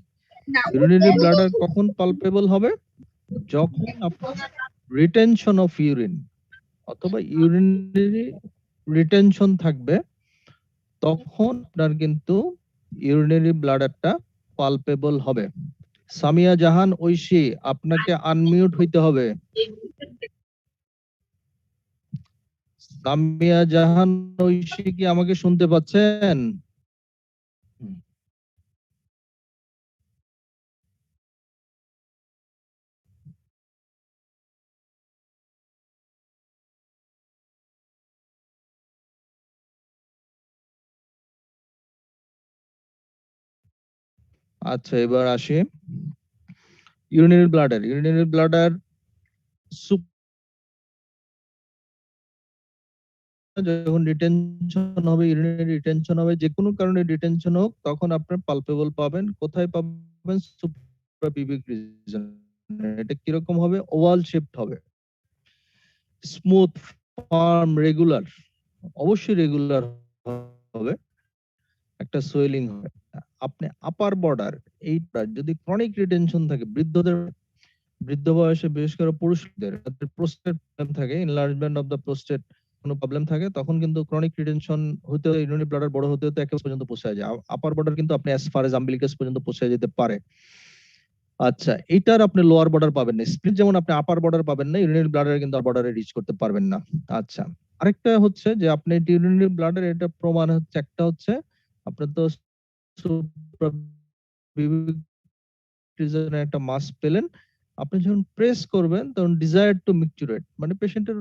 ইউরিনারি ব্লাডার কখন পালপেবল হবে? যখন আপনার রিটেনশন অফ ইউরিন অথবা ইউরিনারি রিটেনশন থাকবে, তখন আপনার কিন্তু ইউরিনারি ব্লাডারটা পালপেবল হবে। সামিয়া জাহান ঐশী, আপনাকে আনমিউট হইতে হবে। সামিয়া জাহান ঐশী, কি আমাকে শুনতে পাচ্ছেন? আচ্ছা, এবার আসি ইউরিনারি ব্লাডার। ইউরিনারি ব্লাডার যখন রিটেনশন হবে, ইউরিনারি রিটেনশন হবে, যে কোনো কারণে রিটেনশন হোক, তখন আপনার পালপেবল পাবেন। কোথায় পাবেন? সুপ্রাপিউবিক রিজন। এটা কিরকম হবে? ওভাল শেপড হবে, স্মুথ, ফার্ম, রেগুলার, অবশ্যই রেগুলার হবে, একটা সোয়েলিং হবে। আপনি আপার বর্ডার, এইটা যদি ক্রনিক রিটেনশন থাকে, বৃদ্ধ বয়সে বিশেষ করে পুরুষদের প্রোস্টেট প্রবলেম থাকে, এনলার্জমেন্ট অফ দ্য প্রোস্টেট কোনো প্রবলেম থাকে, তখন কিন্তু ক্রনিক রিটেনশন হতে ইউরিনারি ব্লাডার বড় হতে হতে একেবারে পর্যন্ত পৌঁছে যায়। আপার বর্ডার কিন্তু আপনি অ্যাজ ফার এজ আম্বিলিকাস পর্যন্ত পৌঁছে যেতে পারে। আচ্ছা, এটার আপনি লোয়ার বর্ডার পাবেন না। স্প্লিট যেমন আপনি আপার বর্ডার পাবেন না, ইউরিনারি ব্লাডার কিন্তু বর্ডারে রিচ করতে পারবেন না। আচ্ছা, আরেকটা হচ্ছে যে আপনি ইউরিনারি ব্লাডার, এটা প্রমাণ হচ্ছে, একটা হচ্ছে আপনার তো একটা মাস পেলেন, আপনি যখন প্রেস করবেন তখন ডিজায়ার টু মিকচুরেট, মানে পেশেন্টের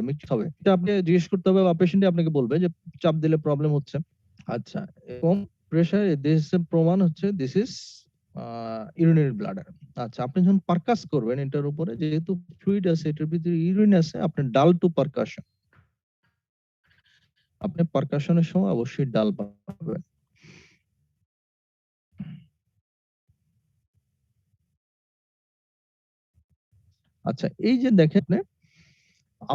মিক্স হবে, এটা আপনি জিজ্ঞেস করতে হবে বা পেশেন্টই আপনাকে বলবে যে চাপ দিলে প্রবলেম হচ্ছে। আচ্ছা, এবং প্রেসার দিস প্রমাণ হচ্ছে দিস ইজ ইউরিনারি ব্লাডার। আচ্ছা, আপনি যখন পারকাস করবেন এটার উপরে, যেহেতু ফ্লুইড আছে, এটার ভিতরে ইউরিন আছে, আপনি ডাল টু পারকাশন, আপনি পারকাশনের সময় অবশ্যই ডাল পাবেন। আচ্ছা, এই যে দেখেন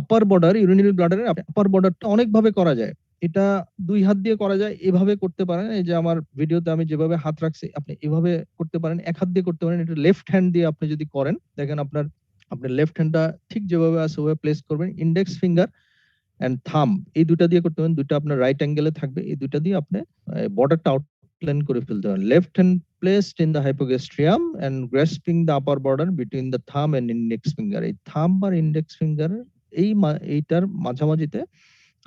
আপার বর্ডার, ইউরিনারি ব্লাডারের আপার বর্ডারটা অনেক ভাবে করা যায়। এটা দুই হাত দিয়ে করা যায়, এভাবে করতে পারেন, এই যে আমার ভিডিওতে আমি যেভাবে হাত রাখছি আপনি এভাবে করতে পারেন, এক হাত দিয়ে করতে পারেন। এটা লেফট হ্যান্ড দিয়ে আপনি যদি করেন, দেখেন আপনার লেফট হ্যান্ডটা ঠিক যেভাবে আছে ওভাবে প্লেস করবেন, ইন্ডেক্স ফিঙ্গার এন্ড থাম এই দুইটা দিয়ে করতে পারেন, দুইটা আপনার রাইট অ্যাঙ্গেলে থাকবে, এই দুইটা দিয়ে আপনি বর্ডারটা আউটলাইন করে ফেলতে পারেন। Left hand placed in the hypogastrium and grasping the upper border between the thumb and index finger, এই থাম্ব আর ইন্ডেক্স ফিঙ্গার এইটার মাঝামাঝিতে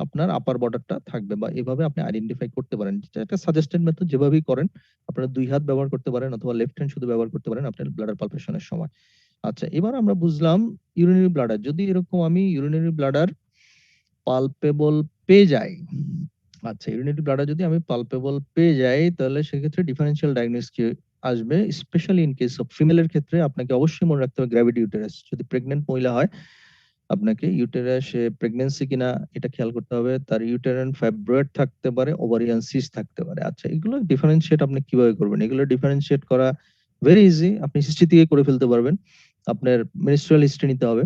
আপনার আপার বর্ডারটা থাকবে, বা এভাবে আপনি আইডেন্টিফাই করতে পারেন। যেটা একটা সাজেস্টেড মেথড, যেভাবেই করেন আপনারা দুই হাত ব্যবহার করতে পারেন অথবা লেফট হ্যান্ড শুধু ব্যবহার করতে পারেন আপনার ব্লাডার পালপেশনের সময়। আচ্ছা, এবার আমরা বুঝলাম ইউরিনারি ব্লাডার, যদি এরকম আমি ইউরিনারি ব্লাডার পালপেবল পেয়ে যাই, আচ্ছা ইউরিনারি ব্লাডার যদি আমি পালপেবল পেয়ে যাই, তাহলে সেক্ষেত্রে ডিফারেন্সিয়াল ডায়াগনোসিস কি আসবে, স্পেশালি ইন কেস অফ ফিমেলের ক্ষেত্রে আপনাকে অবশ্যই মনে রাখতে হবে গ্র্যাভিটি ইউটেরাস। যদি প্রেগন্যান্ট মহিলা হয় আপনাকে ইউটেরাসে প্রেগন্যান্সি কিনা এটা খেয়াল করতে হবে। তার ইউটেরাইন ফাইব্রয়েড থাকতে পারে, ওভারিয়ান সিস্ট থাকতে পারে। আচ্ছা, এগুলো ডিফারেনশিয়েট আপনি কিভাবে করবেন? এগুলো ডিফারেনশিয়েট করা ভেরি ইজি। আপনি হিস্ট্রি থেকে করে ফেলতে পারবেন। আপনার মেনস্ট্রুয়াল হিস্ট্রি নিতে হবে।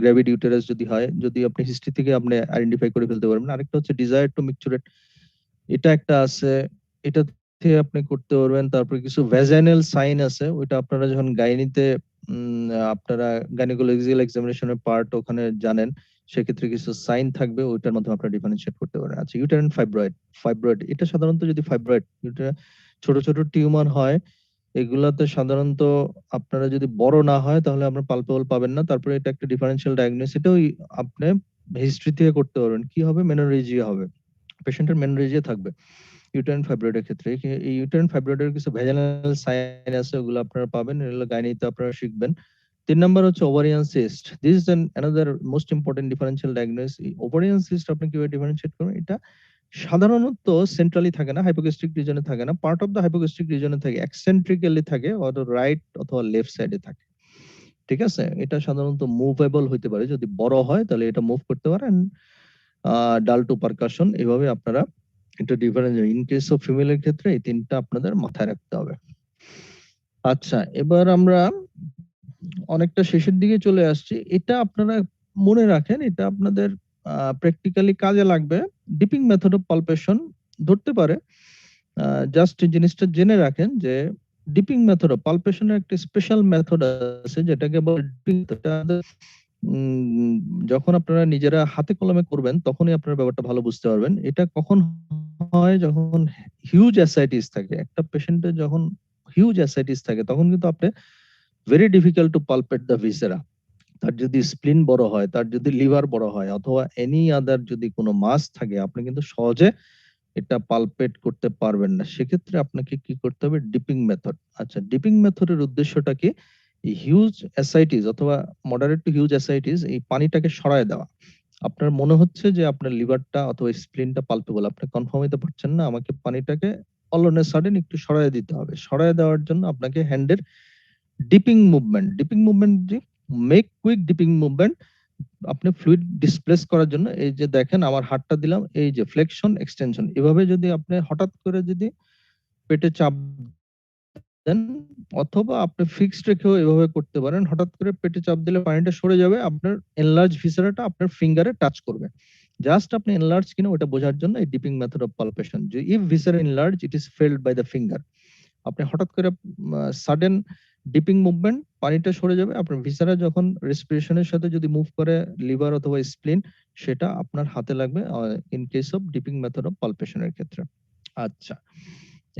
গ্র্যাভিড ইউটেরাস যদি হয়, যদি আপনি হিস্ট্রি থেকে আপনি আইডেন্টিফাই করে ফেলতে পারবেন। আরেকটা হচ্ছে ডিজায়ার টু মিকচুরেট, এটা একটা আছে, এটা থেকে আপনি করতে পারবেন। তারপরে কিছু ভ্যাজাইনাল সাইন আছে, ওইটা আপনারা যখন গাইনিতে আপনারা গাইনোকোলজিক্যাল এক্সামিনেশনের পার্ট ওখানে জানেন, সেক্ষেত্রে কিছু সাইন থাকবে, ওইটার মাধ্যমে আপনারা ডিফারেনশিয়েট করতে পারেন। আচ্ছা, ইউটেরাইন ফাইব্রয়েড, ফাইব্রয়েড এটা সাধারণত যদি ফাইব্রয়েড ছোট ছোট টিউমার হয়, এগুলাতে সাধারণত আপনারা যদি বড় না হয় তাহলে আপনার পালপেবল পাবেন না। তারপরে এটা একটা ডিফারেনশিয়াল ডায়াগনোসিস, এটাও আপনি হিস্ট্রি থেকে করতে পারবেন। কি হবে? মেনোরেজিয়া হবে, পেশেন্টের মেনোরেজিয়া থাকবে ইউটেরাইন ফাইব্রয়েডের ক্ষেত্রে। এই ইউটেরাইন ফাইব্রয়েডের কিছু ভ্যাজাইনাল সাইন আছে, ওগুলো আপনারা পাবেন, এগুলো গাইনিতে আপনারা শিখবেন। 3 নাম্বার হচ্ছে ovarian cyst. This is another most important differential diagnosis. Ovarian cyst আপনি কিভাবে ডিফারেনশিয়েট করবেন? এটা সাধারণত সেন্ট্রালি থাকে না, হাইপোগ্যাস্ট্রিক রিজনে থাকে না, পার্ট অফ দ্য হাইপোগ্যাস্ট্রিক রিজনে থাকে, এক্সেন্ট্রিক্যালি থাকে, অথবা রাইট অথবা লেফট সাইডে থাকে। ঠিক আছে? এটা সাধারণত মুভেবল হইতে পারে। যদি বড় হয় তাহলে এটা মুভ করতে পারেন। ডাল টু পারকাশন, এভাবে আপনারা এটা ডিফারেন্স। ইন কেস অফ ফিমেলের ক্ষেত্রে এই তিনটা আপনাদের মাথায় রাখতে হবে। আচ্ছা, এবার আমরা অনেকটা শেষের দিকে চলে আসছি। এটা আপনারা মনে রাখেন, এটা আপনাদের প্র্যাকটিক্যালি কাজে লাগবে। ডিপিং মেথড অফ পালপেশন ধরতে পারে। জাস্ট জিনিসটা জেনে রাখেন যে ডিপিং মেথড অফ পালপেশনের একটা স্পেশাল মেথড আছে, যেটাকে বলে ডিপিং। যখন আপনারা নিজেরা হাতে কলমে করবেন তখনই আপনারা ব্যাপারটা ভালো বুঝতে পারবেন। এটা কখন হয়? যখন হিউজ অ্যাসাইটিস থাকে। একটা পেশেন্টের যখন হিউজ অ্যাসাইটিস থাকে তখন কিন্তু আপনি very difficult to pulpit the viscera. তার যদি স্প্লিন বড় হয়, তার যদি লিভার বড় হয়, অথবা এনি আদার যদি কোনো মাস থাকে, আপনি কিন্তু সহজে এটা পালপেট করতে পারবেন না। সেক্ষেত্রে আপনাকে কি করতে হবে? Dipping method. আচ্ছা, ডিপিং মেথডের উদ্দেশ্যটা কি? এই হিউজ অ্যাসাইটিস অথবা মডারেট টু হিউজ অ্যাসাইটিস, এই পানিটাকে সরায় দেওয়া। আপনার মনে হচ্ছে যে আপনার লিভারটা অথবা স্প্লিনটা পালপেবল, আপনি কনফার্ম হতে পারছেন না, আমাকে পানিটাকে অল অন এ সাডেন একটু সরায় দিতে হবে। সরায় দেওয়ার জন্য আপনাকে হ্যান্ডের dipping movement make quick dipping movement. আপনি ফ্লুইড ডিসপ্লেস করার জন্য এই যে দেখেন আমার হাতটা দিলাম, এই যে ফ্লেকশন এক্সটেনশন, এভাবে যদি আপনি হঠাৎ করে যদি পেটে চাপ দেন, অথবা আপনি ফিক্সড রেখেও এভাবে করতে পারেন। হঠাৎ করে পেটে চাপ দিলে পানিটা সরে যাবে, আপনার এনলার্জ ভিসেরাটা আপনার ফিঙ্গারে টাচ করবে। জাস্ট আপনি এনলার্জ কিনা ওটা বোঝার জন্য এই ডিপিং মেথড অফ পালপেশন। যে if viscera enlarge it is felt by the finger. আপনি হঠাৎ করে সাডেন ডিপিং মুভমেন্ট, পানিটা সরে যাবে, আপনার ভিসারা যখন রেসপিরেশনের সাথে যদি মুভ করে লিভার অথবা স্প্লিন, সেটা আপনার হাতে লাগবে in case of dipping method of পালপেশনের ক্ষেত্রে। আচ্ছা,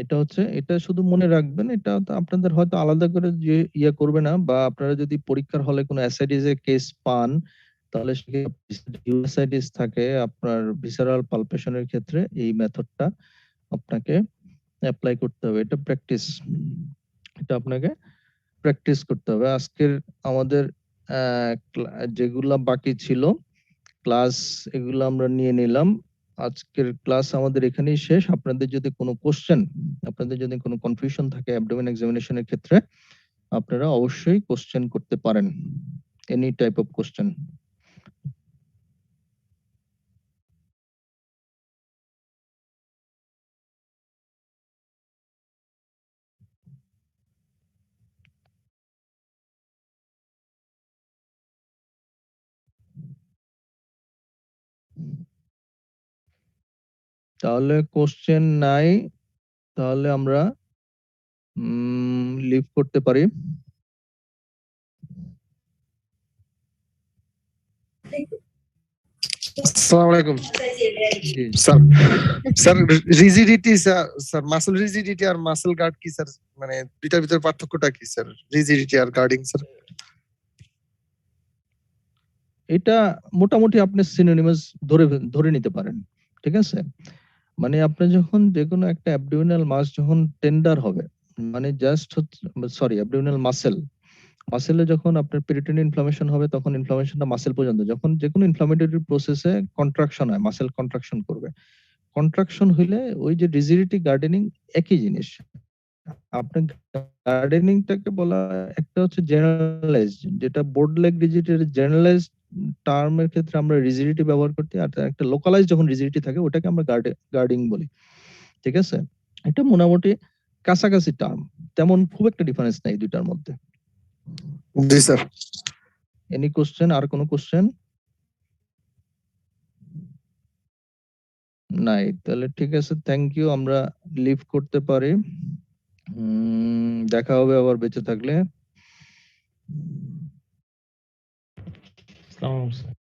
এটা হচ্ছে, এটা শুধু মনে রাখবেন। এটা তো আপনাদের হয়তো আলাদা করে যে ইয়ে করবে না, বা আপনারা যদি পরীক্ষার হলে কোনো অ্যাসাইটিস এর কেস পান, তাহলে অ্যাসাইটিস থাকে আপনার ভিসারাল পালপেশনের ক্ষেত্রে, এই মেথডটা আপনাকে অ্যাপ্লাই করতে হবে। এটা প্র্যাকটিস, এটা আপনাকে প্র্যাকটিস করতে হবে। আজকের আমাদের যেগুলা বাকি ছিল ক্লাস, এগুলো আমরা নিয়ে নিলাম। আজকের ক্লাস আমাদের এখানেই শেষ। আপনাদের যদি কোনো কোশ্চেন, আপনাদের যদি কোনো কনফিউশন থাকে অ্যাবডোমেন এক্সামিনেশনের ক্ষেত্রে, আপনারা অবশ্যই কোশ্চেন করতে পারেন, এনি টাইপ অফ কোশ্চেন। তাহলে কোশ্চেন নাই, তাহলে আমরা লিভ করতে পারি। আসসালামু আলাইকুম জি, sir. Sir rigidity sir muscle rigidity আর মাসল গার্ড কি স্যার, মানে দুইটার ভিতরে পার্থক্যটা কি স্যার? রিজিডিটি আর গার্ডিং স্যার। এটা মোটামুটি আপনি সিনোনিমাস ধরে ধরে নিতে পারেন। ঠিক আছে? মানে আপনি যখন যেকোনো একটা অ্যাবডোমিনাল মাস যখন টেন্ডার হবে, মানে জাস্ট সরি অ্যাবডোমিনাল মাসেলে যখন আপনার পেরিটোনিয়াল ইনফ্লামেশন হবে, তখন ইনফ্লামেশনটা মাসেল পর্যন্ত, যখন যেকোনো ইনফ্লামেটরি প্রসেসে কন্ট্রাকশন হয়, মাসেল কন্ট্রাকশন করবে। কন্ট্রাকশন হইলে ওই যে রিজিডিটি গার্ডেনিং একই জিনিস। আপনার গার্ডেনিংটাকে বলা হয়, একটা হচ্ছে জেনারেলাইজড, যেটা বোর্ড লেগ রিজিডিটির জেনারেলাইজড টার্মের ক্ষেত্রে আমরা রিজিডিটি ব্যবহার করতে, আর একটা লোকালাইজ যখন রিজিডিটি থাকে ওটাকে আমরা গার্ডিং বলি। ঠিক আছে, এটা মোটামুটি কাছাকাছি টার্ম, তেমন খুব একটা ডিফারেন্স নাই দুইটার মধ্যে। জি স্যার। Any question? আর কোনো কোশ্চেন নাই? তাহলে ঠিক আছে, থ্যাংক ইউ, আমরা লিভ করতে পারি। দেখা হবে আবার বেঁচে থাকলে। আসসালামু আলাইকুম স্যার।